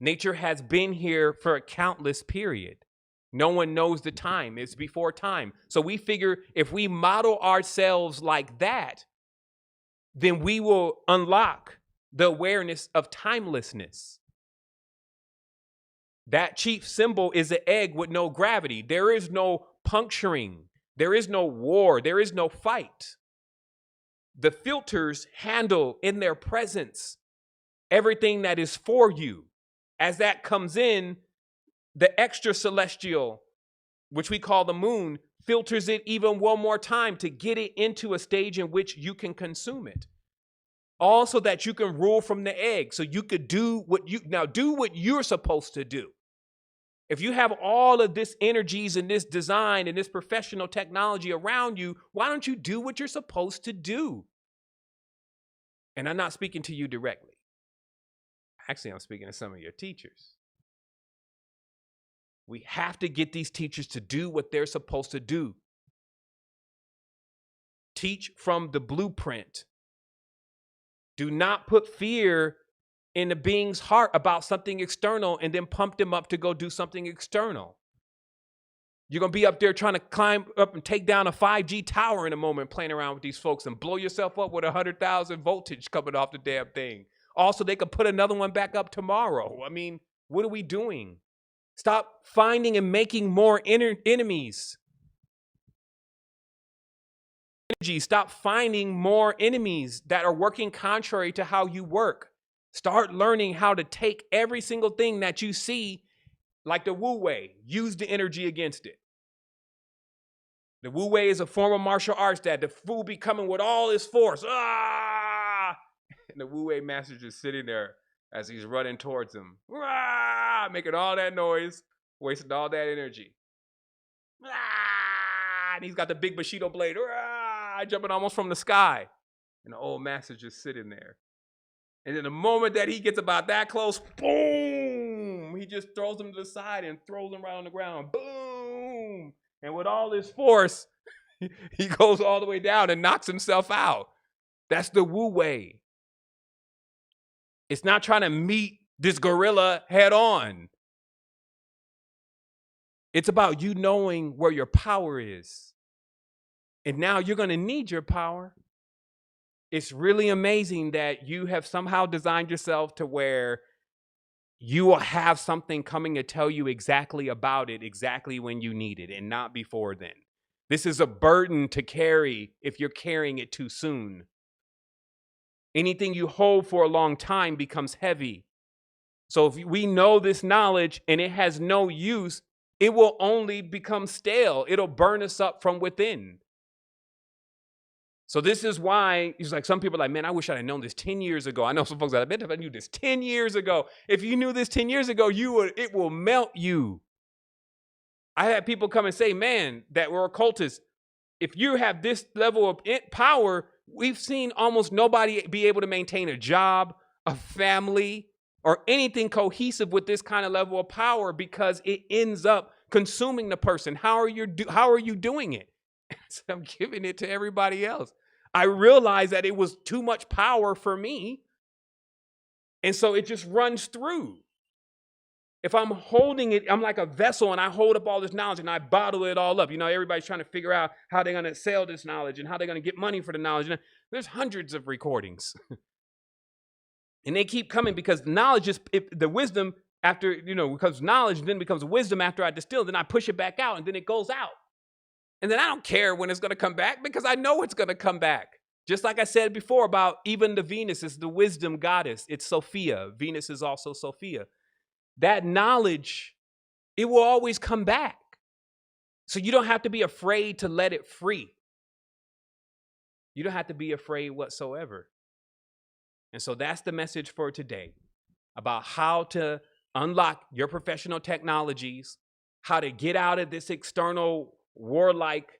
Nature has been here for a countless period. No one knows the time. It's before time. So we figure if we model ourselves like that, then we will unlock the awareness of timelessness. That chief symbol is an egg with no gravity. There is no puncturing. There is no war. There is no fight. The filters handle in their presence everything that is for you. As that comes in, the extra celestial, which we call the moon, filters it even one more time to get it into a stage in which you can consume it. all so that you can rule from the egg, so you could do what you're supposed to do. If you have all of this energies and this design and this professional technology around you, why don't you do what you're supposed to do? And I'm not speaking to you directly. Actually, I'm speaking to some of your teachers. We have to get these teachers to do what they're supposed to do. Teach from the blueprint. Do not put fear in the being's heart about something external and then pump them up to go do something external. You're going to be up there trying to climb up and take down a 5G tower in a moment, playing around with these folks and blow yourself up with 100,000 voltage coming off the damn thing. Also, they could put another one back up tomorrow. I mean, what are we doing? Stop finding and making more enemies. Stop finding more enemies that are working contrary to how you work. Start learning how to take every single thing that you see, like the Wu Wei, use the energy against it. The Wu Wei is a form of martial arts that the fool be coming with all his force. Ah! And the Wu Wei master just sitting there as he's running towards him. Ah! Making all that noise, wasting all that energy. Ah! And he's got the big Bushido blade. Ah! Jumping almost from the sky. And the old master just sitting there. And then the moment that he gets about that close, boom, he just throws him to the side and throws him right on the ground. Boom. And with all his force, he goes all the way down and knocks himself out. That's the Wu Wei. It's not trying to meet this gorilla head on. It's about you knowing where your power is. And now you're going to need your power. It's really amazing that you have somehow designed yourself to where you will have something coming to tell you exactly about it, exactly when you need it, and not before then. This is a burden to carry if you're carrying it too soon. Anything you hold for a long time becomes heavy. So if we know this knowledge and it has no use, it will only become stale. It'll burn us up from within. So this is why it's like some people are like, man, I wish I had known this 10 years ago. I know some folks that I bet if I knew this 10 years ago. If you knew this 10 years ago, it will melt you. I had people come and say, man, that were occultists. If you have this level of power, we've seen almost nobody be able to maintain a job, a family, or anything cohesive with this kind of level of power because it ends up consuming the person. How are you doing it? So I'm giving it to everybody else. I realized that it was too much power for me. And so it just runs through. If I'm holding it, I'm like a vessel and I hold up all this knowledge and I bottle it all up. You know, everybody's trying to figure out how they're going to sell this knowledge and how they're going to get money for the knowledge. And there's hundreds of recordings. And they keep coming because knowledge is the wisdom after, because knowledge then becomes wisdom after I distill. Then I push it back out and then it goes out. And then I don't care when it's going to come back because I know it's going to come back. Just like I said before about even the Venus is the wisdom goddess. It's Sophia. Venus is also Sophia. That knowledge, it will always come back. So you don't have to be afraid to let it free. You don't have to be afraid whatsoever. And so that's the message for today about how to unlock your professional technologies, how to get out of this external warlike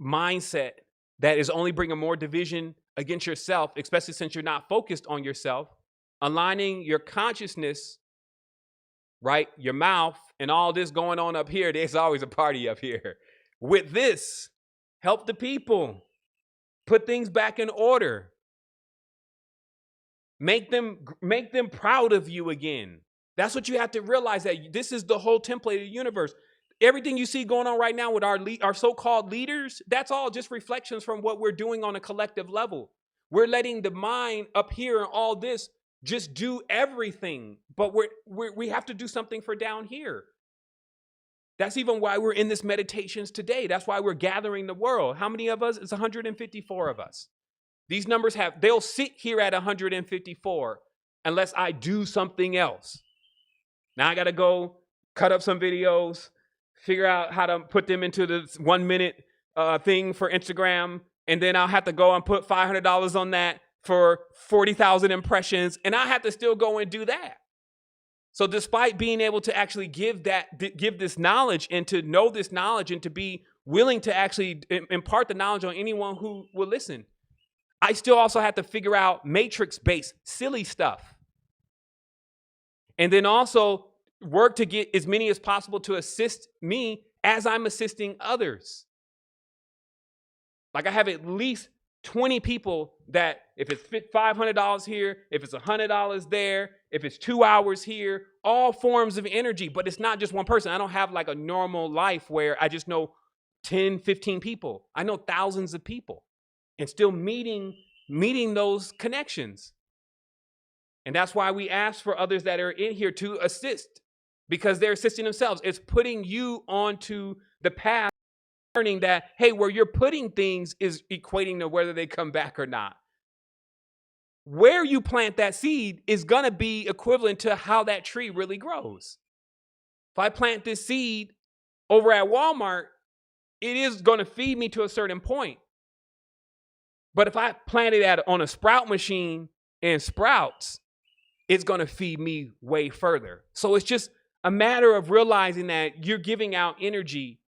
mindset that is only bringing more division against yourself, especially since you're not focused on yourself, aligning your consciousness, right? Your mouth and all this going on up here. There's always a party up here. With this, help the people, put things back in order, make them proud of you again. That's what you have to realize, that this is the whole template of the universe. Everything you see going on right now with our so-called leaders, that's all just reflections from what we're doing on a collective level. We're letting the mind up here and all this just do everything, but we have to do something for down here. That's even why we're in this meditations today. That's why we're gathering the world. How many of us? It's 154 of us. These numbers they'll sit here at 154 unless I do something else. Now I got to go cut up some videos, figure out how to put them into the 1 minute thing for Instagram. And then I'll have to go and put $500 on that for 40,000 impressions, and I have to still go and do that. So despite being able to actually give this knowledge and to know this knowledge and to be willing to actually impart the knowledge on anyone who will listen, I still also have to figure out matrix-based silly stuff. And then also work to get as many as possible to assist me as I'm assisting others. Like I have at least 20 people that if it's $500 here, if it's $100 there, if it's 2 hours here, all forms of energy, but it's not just one person. I don't have like a normal life where I just know 10, 15 people. I know thousands of people and still meeting those connections. And that's why we ask for others that are in here to assist, because they're assisting themselves. It's putting you onto the path, learning that, hey, where you're putting things is equating to whether they come back or not. Where you plant that seed is going to be equivalent to how that tree really grows. If I plant this seed over at Walmart, it is going to feed me to a certain point. But if I plant it on a sprout machine and sprouts, it's going to feed me way further. So it's just a matter of realizing that you're giving out energy,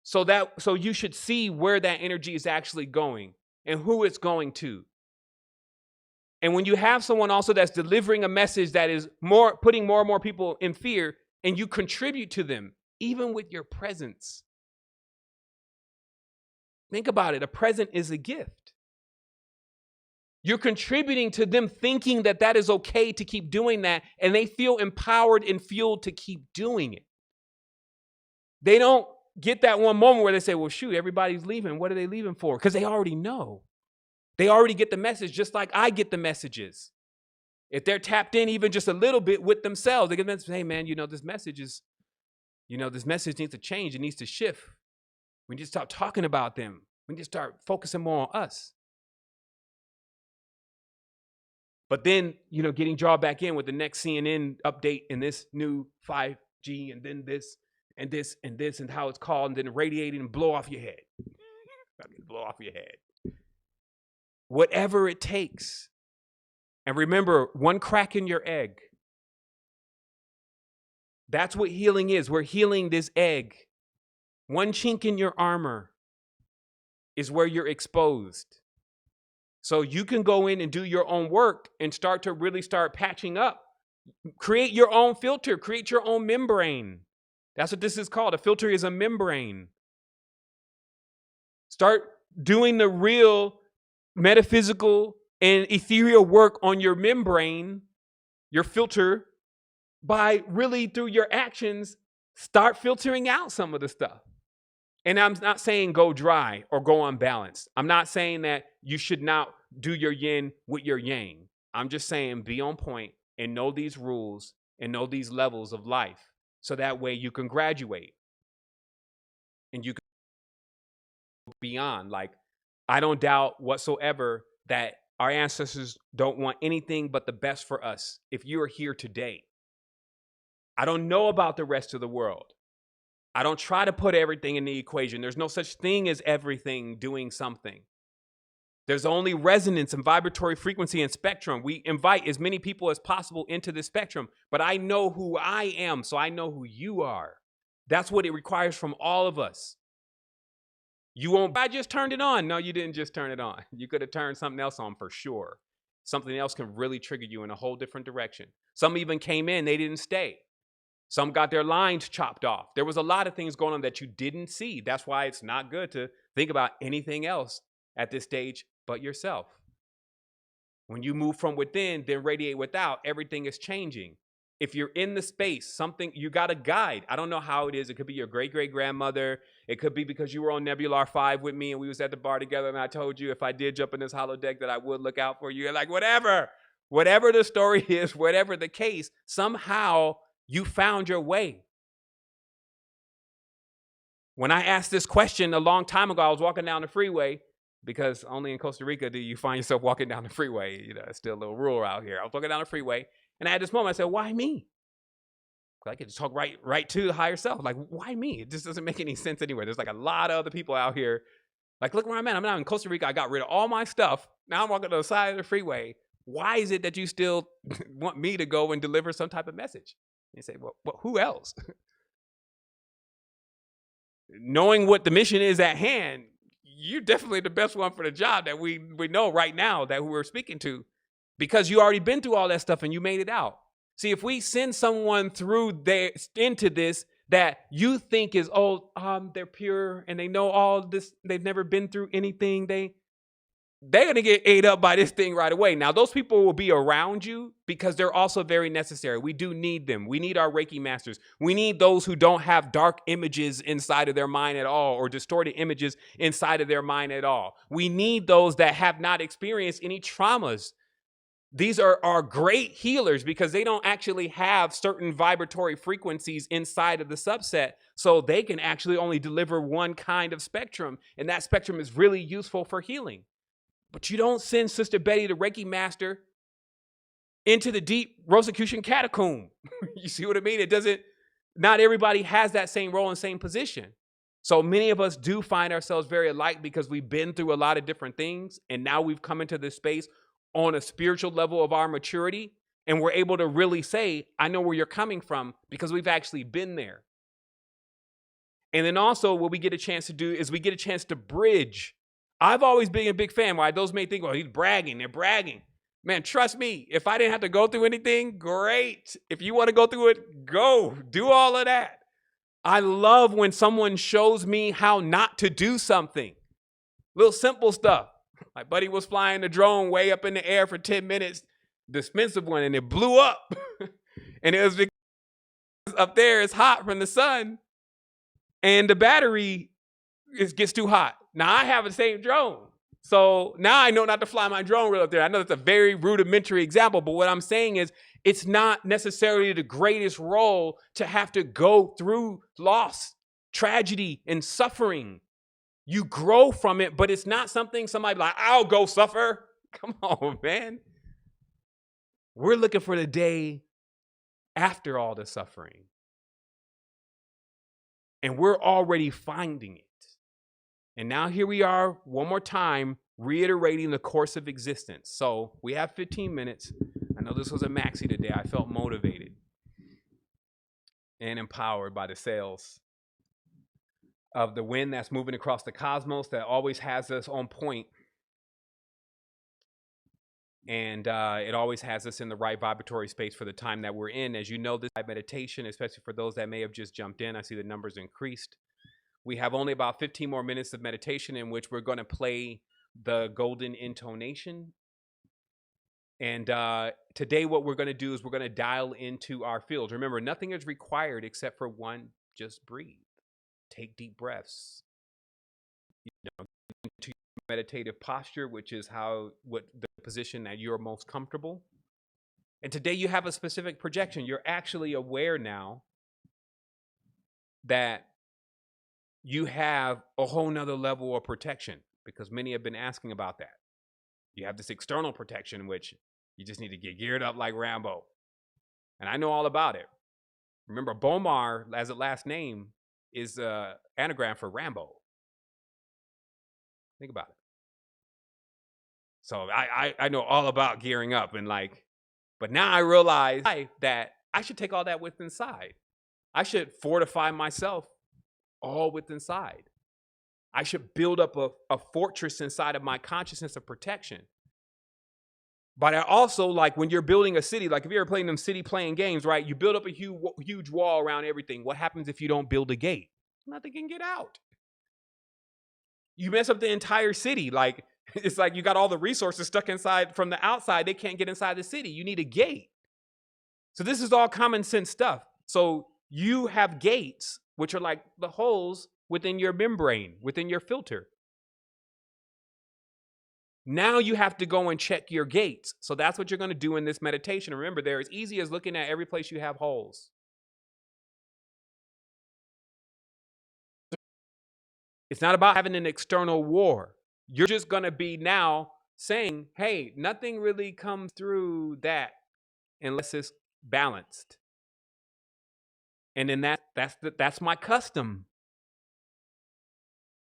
so you should see where that energy is actually going and who it's going to. And when you have someone also that's delivering a message that is putting more and more people in fear, and you contribute to them, even with your presence. Think about it. A present is a gift. You're contributing to them thinking that that is okay to keep doing that, and they feel empowered and fueled to keep doing it. They don't get that one moment where they say, well, shoot, everybody's leaving. What are they leaving for? Because they already know. They already get the message, just like I get the messages. If they're tapped in even just a little bit with themselves, they get the message, hey, man, this message needs to change. It needs to shift. We need to stop talking about them. We need to start focusing more on us. But then, getting drawn back in with the next CNN update and this new 5G and then this and this and this and how it's called, and then radiating and blow off your head. Blow off your head. Whatever it takes. And remember, one crack in your egg. That's what healing is. We're healing this egg. One chink in your armor is where you're exposed. So you can go in and do your own work and start patching up. Create your own filter. Create your own membrane. That's what this is called. A filter is a membrane. Start doing the real metaphysical and ethereal work on your membrane, your filter, by really through your actions, start filtering out some of the stuff. And I'm not saying go dry or go unbalanced. I'm not saying that you should not do your yin with your yang. I'm just saying be on point and know these rules and know these levels of life, so that way you can graduate and you can go beyond. Like, I don't doubt whatsoever that our ancestors don't want anything but the best for us. If you are here today, I don't know about the rest of the world. I don't try to put everything in the equation. There's no such thing as everything doing something. There's only resonance and vibratory frequency and spectrum. We invite as many people as possible into this spectrum, but I know who I am, so I know who you are. That's what it requires from all of us. I just turned it on. No, you didn't just turn it on. You could have turned something else on for sure. Something else can really trigger you in a whole different direction. Some even came in, they didn't stay. Some got their lines chopped off. There was a lot of things going on that you didn't see. That's why it's not good to think about anything else at this stage but yourself. When you move from within, then radiate without, everything is changing. If you're in the space, you got a guide. I don't know how it is. It could be your great-great-grandmother. It could be because you were on Nebular 5 with me and we was at the bar together and I told you if I did jump in this holodeck that I would look out for you. Like, whatever the story is, whatever the case, somehow you found your way. When I asked this question a long time ago, I was walking down the freeway, because only in Costa Rica do you find yourself walking down the freeway. It's still a little rural out here. I was walking down the freeway, and I had this moment. I said, why me? I could just talk right to the higher self. Like, why me? It just doesn't make any sense anywhere. There's like a lot of other people out here Like, look where I'm at. I'm now in Costa Rica. I got rid of all my stuff. Now I'm walking to the side of the freeway. Why is it that you still want me to go and deliver some type of message? You say, well, who else? Knowing what the mission is at hand, you're definitely the best one for the job that we know right now that we're speaking to, because you already been through all that stuff and you made it out. See, if we send someone through there into this that you think is, they're pure and they know all this, they've never been through anything, they're going to get ate up by this thing right away. Now, those people will be around you because they're also very necessary. We do need them. We need our Reiki masters. We need those who don't have dark images inside of their mind at all, or distorted images inside of their mind at all. We need those that have not experienced any traumas. These are great healers because they don't actually have certain vibratory frequencies inside of the subset. So they can actually only deliver one kind of spectrum. And that spectrum is really useful for healing. But you don't send Sister Betty, the Reiki master, into the deep Rosicrucian catacomb. You see what I mean? Not everybody has that same role and same position. So many of us do find ourselves very alike because we've been through a lot of different things. And now we've come into this space on a spiritual level of our maturity. And we're able to really say, I know where you're coming from because we've actually been there. And then also what we get a chance to do is we get a chance to bridge. I've always been a big fan. Why those may think, well, he's bragging. They're bragging. Man, trust me, if I didn't have to go through anything, great. If you want to go through it, go. Do all of that. I love when someone shows me how not to do something. Little simple stuff. My buddy was flying the drone way up in the air for 10 minutes, the expensive one, and it blew up. And it was because up there it's hot from the sun, and the battery gets too hot. Now I have the same drone. So now I know not to fly my drone real up there. I know that's a very rudimentary example, but what I'm saying is it's not necessarily the greatest role to have to go through loss, tragedy, and suffering. You grow from it, but it's not something somebody like, I'll go suffer. Come on, man. We're looking for the day after all the suffering. And we're already finding it. And now here we are one more time, reiterating the course of existence. So we have 15 minutes. I know this was a maxi today. I felt motivated and empowered by the sails of the wind that's moving across the cosmos that always has us on point. And it always has us in the right vibratory space for the time that we're in. As you know, this meditation, especially for those that may have just jumped in, I see the numbers increased. We have only about 15 more minutes of meditation in which we're going to play the golden intonation. And today what we're going to do is we're going to dial into our fields. Remember, nothing is required except for one, just breathe. Take deep breaths. Into your meditative posture, which is what the position that you're most comfortable. And today you have a specific projection. You're actually aware now that you have a whole nother level of protection, because many have been asking about that. You have this external protection, which you just need to get geared up like Rambo. And I know all about it. Remember, Bomar, as a last name, is an anagram for Rambo. Think about it. So I know all about gearing up but now I realize that I should take all that with inside. I should fortify myself all with inside. I should build up a fortress inside of my consciousness of protection. But I also, like when you're building a city, like if you're playing them city playing games, right? You build up a huge wall around everything. What happens if you don't build a gate? Nothing can get out. You mess up the entire city. Like, it's like you got all the resources stuck inside from the outside. They can't get inside the city. You need a gate. So this is all common sense stuff. So you have gates, which are like the holes within your membrane, within your filter. Now you have to go and check your gates. So that's what you're going to do in this meditation. Remember, they're as easy as looking at every place you have holes. It's not about having an external war. You're just going to be now saying, hey, nothing really comes through that unless it's balanced. And then that's my custom.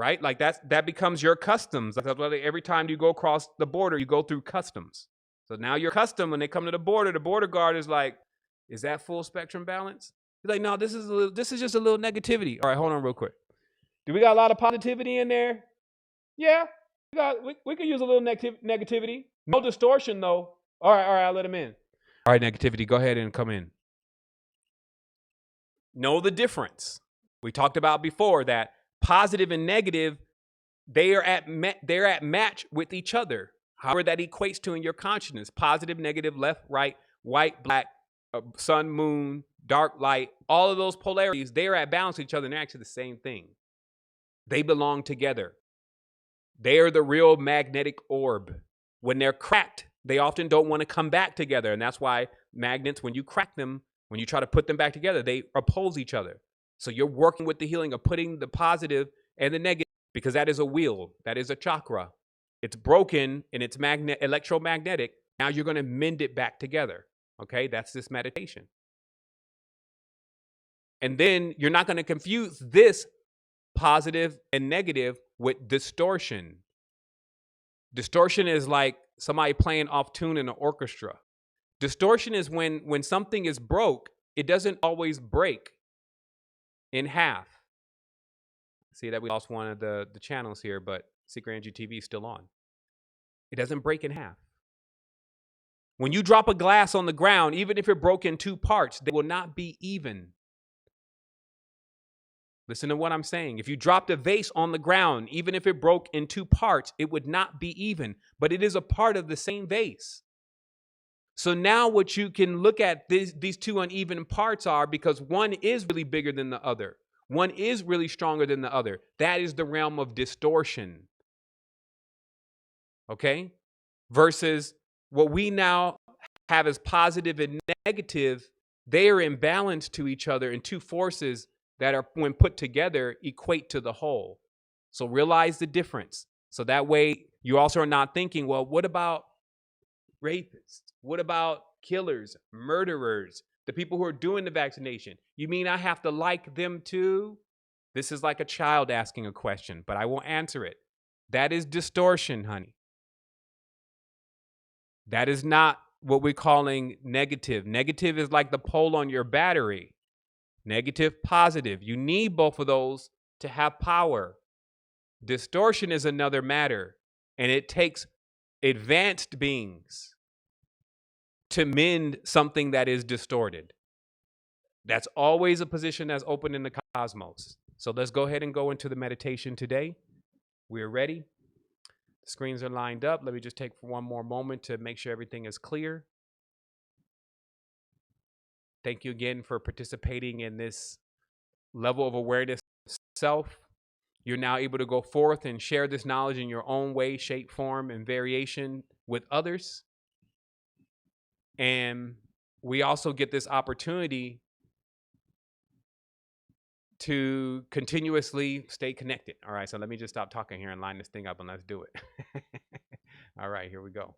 right? Like that becomes your customs. Like every time you go across the border, you go through customs. So now your custom, when they come to the border guard is like, is that full spectrum balance? He's like, no, this is just a little negativity. All right, hold on real quick. Do we got a lot of positivity in there? Yeah, we could use a little negativity. No distortion though. All right, I'll let him in. All right, negativity, go ahead and come in. Know the difference. We talked about before that positive and negative, they're at match with each other. However that equates to in your consciousness: positive, negative, left, right, white, black, sun, moon, dark, light. All of those polarities, they are at balance with each other, and they're actually the same thing. They belong together. They are the real magnetic orb. When they're cracked, they often don't want to come back together, and that's why magnets, when you crack them, when you try to put them back together, they oppose each other. So you're working with the healing of putting the positive and the negative, because that is a wheel, that is a chakra. It's broken and it's electromagnetic. Now you're going to mend it back together. Okay, that's this meditation. And then you're not going to confuse this positive and negative with distortion. Distortion is like somebody playing off tune in an orchestra. Distortion is when something is broke, it doesn't always break in half. See that we lost one of the channels here, but Secret Energy TV is still on. It doesn't break in half. When you drop a glass on the ground, even if it broke in two parts, they will not be even. Listen to what I'm saying. If you dropped a vase on the ground, even if it broke in two parts, it would not be even, but it is a part of the same vase. So now what you can look at these two uneven parts are, because one is really bigger than the other. One is really stronger than the other. That is the realm of distortion. Okay? Versus what we now have as positive and negative, they are in balance to each other in two forces that are, when put together, equate to the whole. So realize the difference. So that way you also are not thinking, well, what about rapists? What about killers, murderers, the people who are doing the vaccination? You mean I have to like them too? This is like a child asking a question, but I won't answer it. That is distortion, honey. That is not what we're calling negative. Negative is like the pole on your battery. Negative, positive. You need both of those to have power. Distortion is another matter, and it takes advanced beings to mend something that is distorted. That's always a position that's open in the cosmos. So let's go ahead and go into the meditation today. We're ready. The screens are lined up. Let me just take one more moment to make sure everything is clear. Thank you again for participating in this level of awareness of self. You're now able to go forth and share this knowledge in your own way, shape, form, and variation with others. And we also get this opportunity to continuously stay connected. All right, so let me just stop talking here and line this thing up and let's do it. All right, here we go.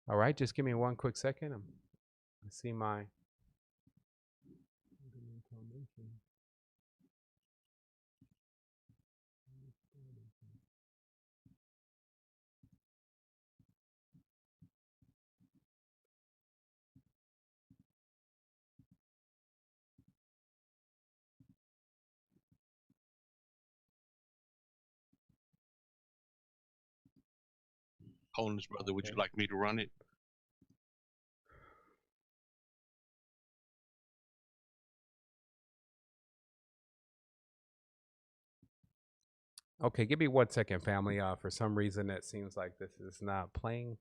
All right, just give me one quick second. I see my Holiness, brother, would you like me to run it? Okay, give me 1 second, family. For some reason, it seems like this is not playing.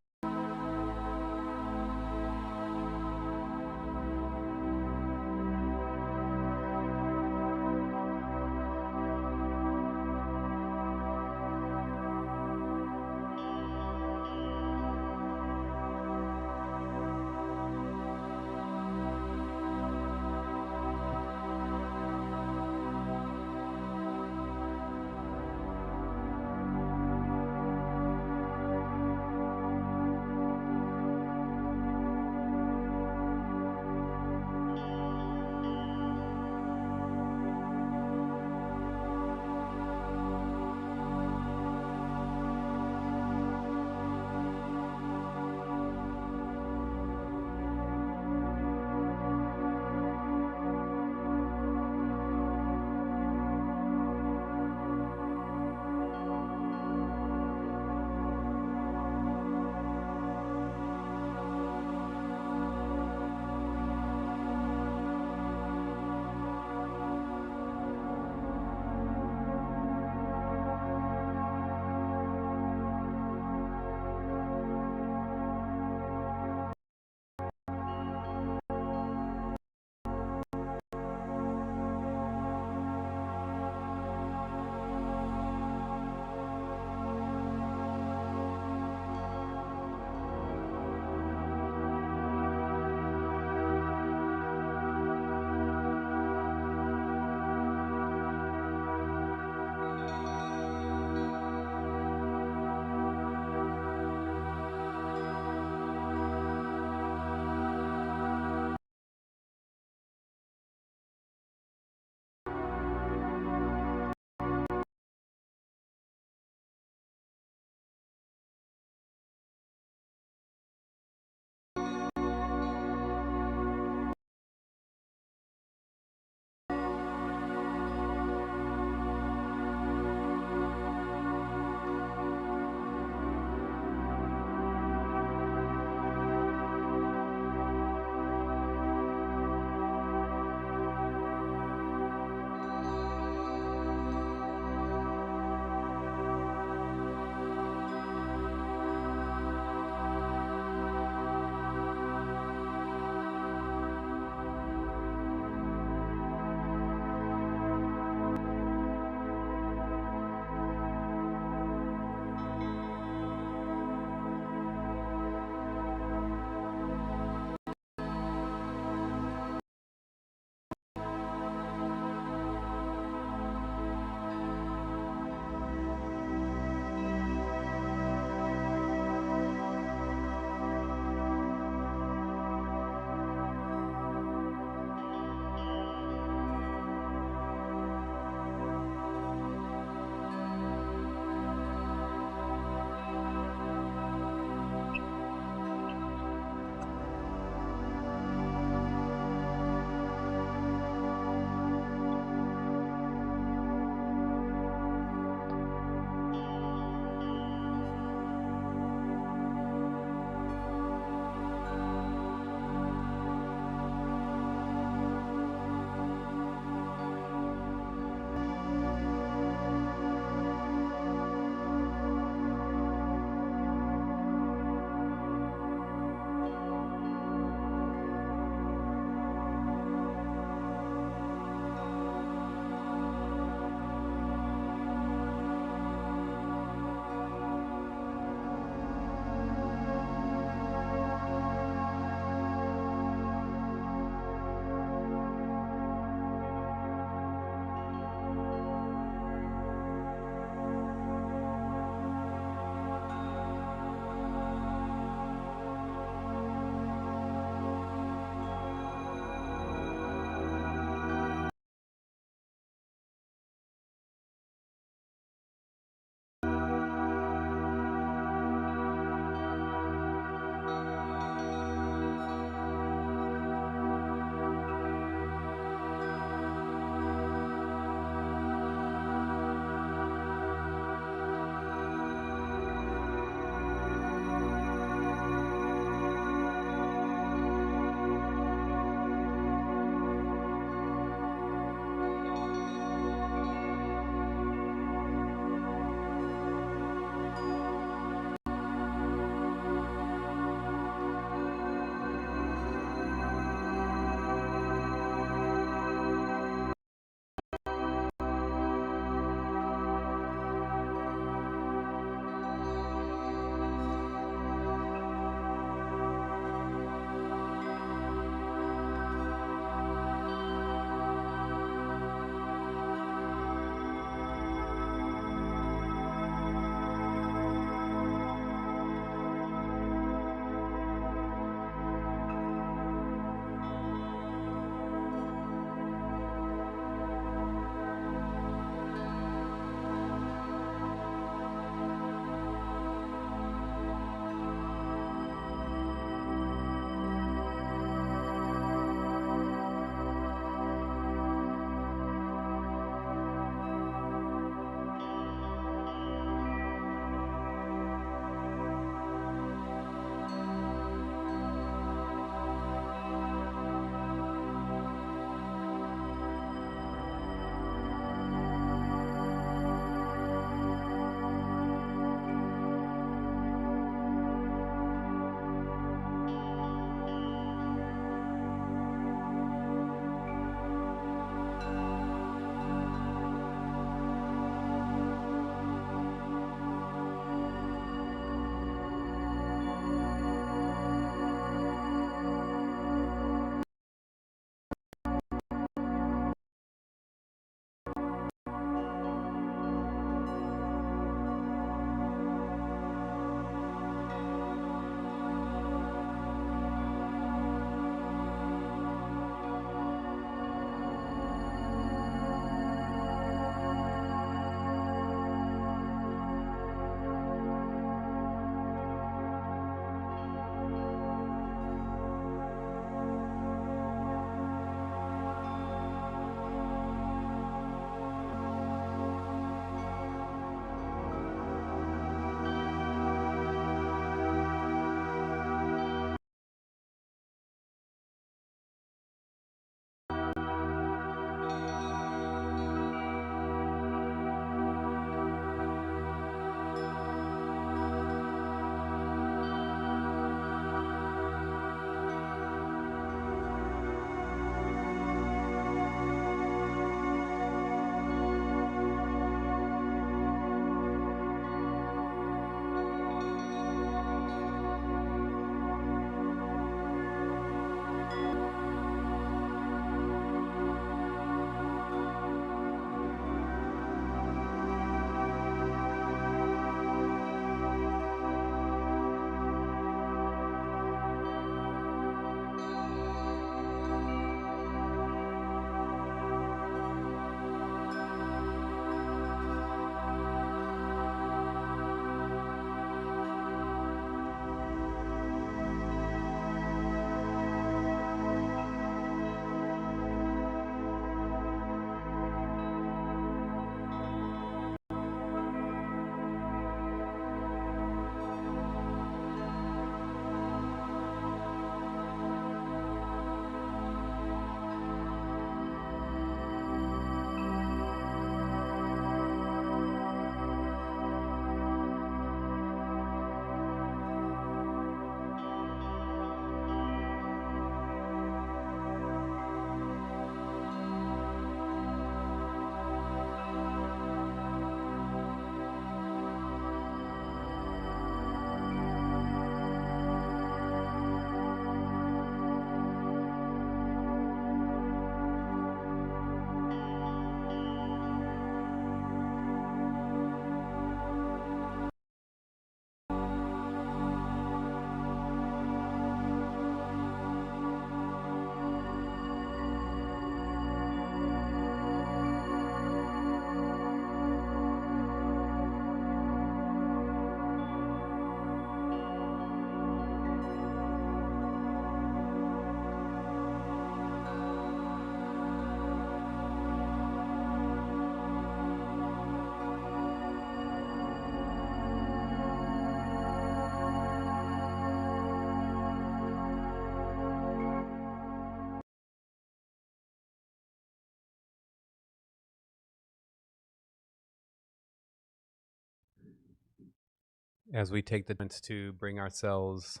as we take the chance to bring ourselves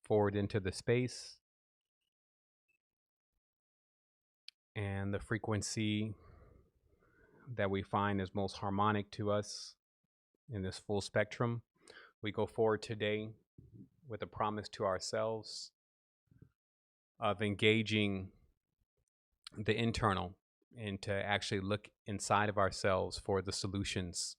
forward into the space and the frequency that we find is most harmonic to us in this full spectrum. We go forward today with a promise to ourselves of engaging the internal and to actually look inside of ourselves for the solutions.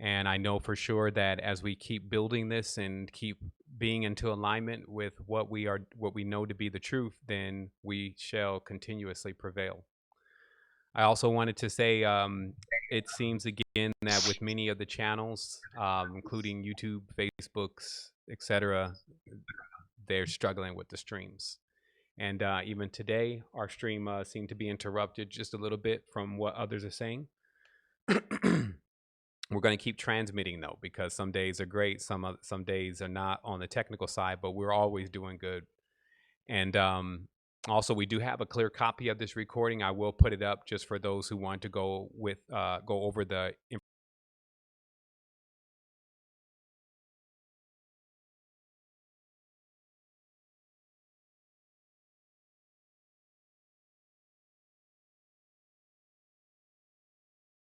And I know for sure that as we keep building this and keep being into alignment with what we know to be the truth, then we shall continuously prevail. I also wanted to say it seems again that with many of the channels, including YouTube, Facebooks, etc., they're struggling with the streams. And even today, our stream seemed to be interrupted just a little bit from what others are saying. We're going to keep transmitting though, because some days are great, some days are not on the technical side, but we're always doing good. And also, we do have a clear copy of this recording. I will put it up just for those who want to go over the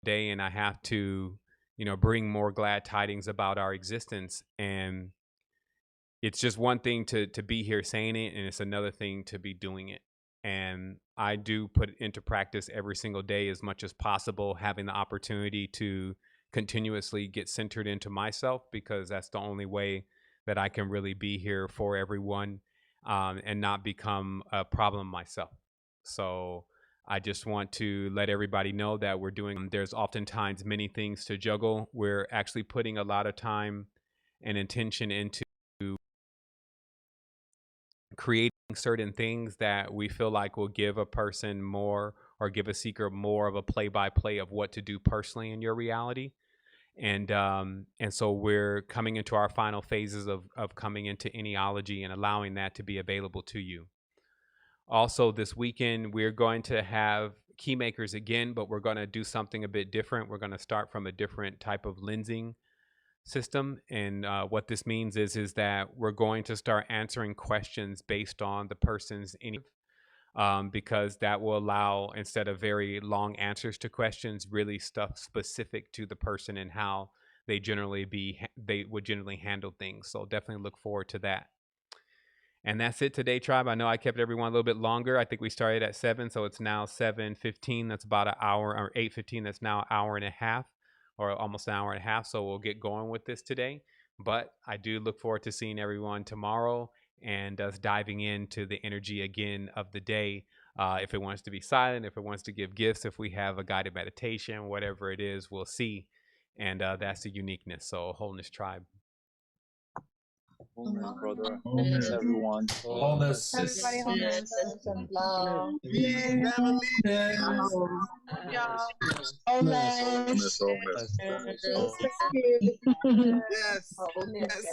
day, and I have to, bring more glad tidings about our existence. And it's just one thing to be here saying it, and it's another thing to be doing it. And I do put it into practice every single day as much as possible, having the opportunity to continuously get centered into myself, because that's the only way that I can really be here for everyone, and not become a problem myself. So I just want to let everybody know that we're doing, there's oftentimes many things to juggle. We're actually putting a lot of time and intention into creating certain things that we feel like will give a person more, or give a seeker more of a play-by-play of what to do personally in your reality. And so we're coming into our final phases of coming into Eneology and allowing that to be available to you. Also, this weekend we're going to have key makers again, but we're going to do something a bit different. We're going to start from a different type of lensing system. And what this means is that we're going to start answering questions based on the person's because that will allow, instead of very long answers to questions, really stuff specific to the person and how they would generally handle things. So definitely look forward to that. And that's it today, tribe. I know I kept everyone a little bit longer. I think we started at 7, so it's now 7:15. That's about an hour, or 8:15. That's now an hour and a half, or almost an hour and a half. So we'll get going with this today. But I do look forward to seeing everyone tomorrow and us diving into the energy again of the day. If it wants to be silent, if it wants to give gifts, if we have a guided meditation, whatever it is, we'll see. And that's the uniqueness. So, Wholeness Tribe. Wholeness, brother. Wholeness, everyone. Wholeness. Everybody wholeness. And love. Peace, family. Wholeness, wholeness. Yes. Yes.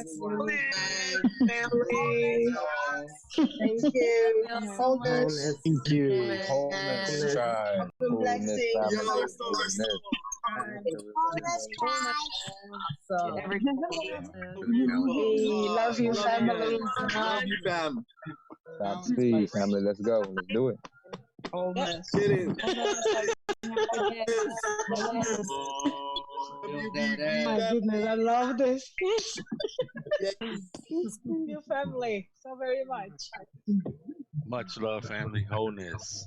Family. Thank you. Wholeness. Thank you. Wholeness, tribe. Wholeness, Blessing. family. Yes. Wholeness. So, We love you, family. Love you, fam. Godspeed, family. Let's go. Let's do it. Wholeness. It is. My goodness, I love this. Your family so very much. Much love, family. Wholeness.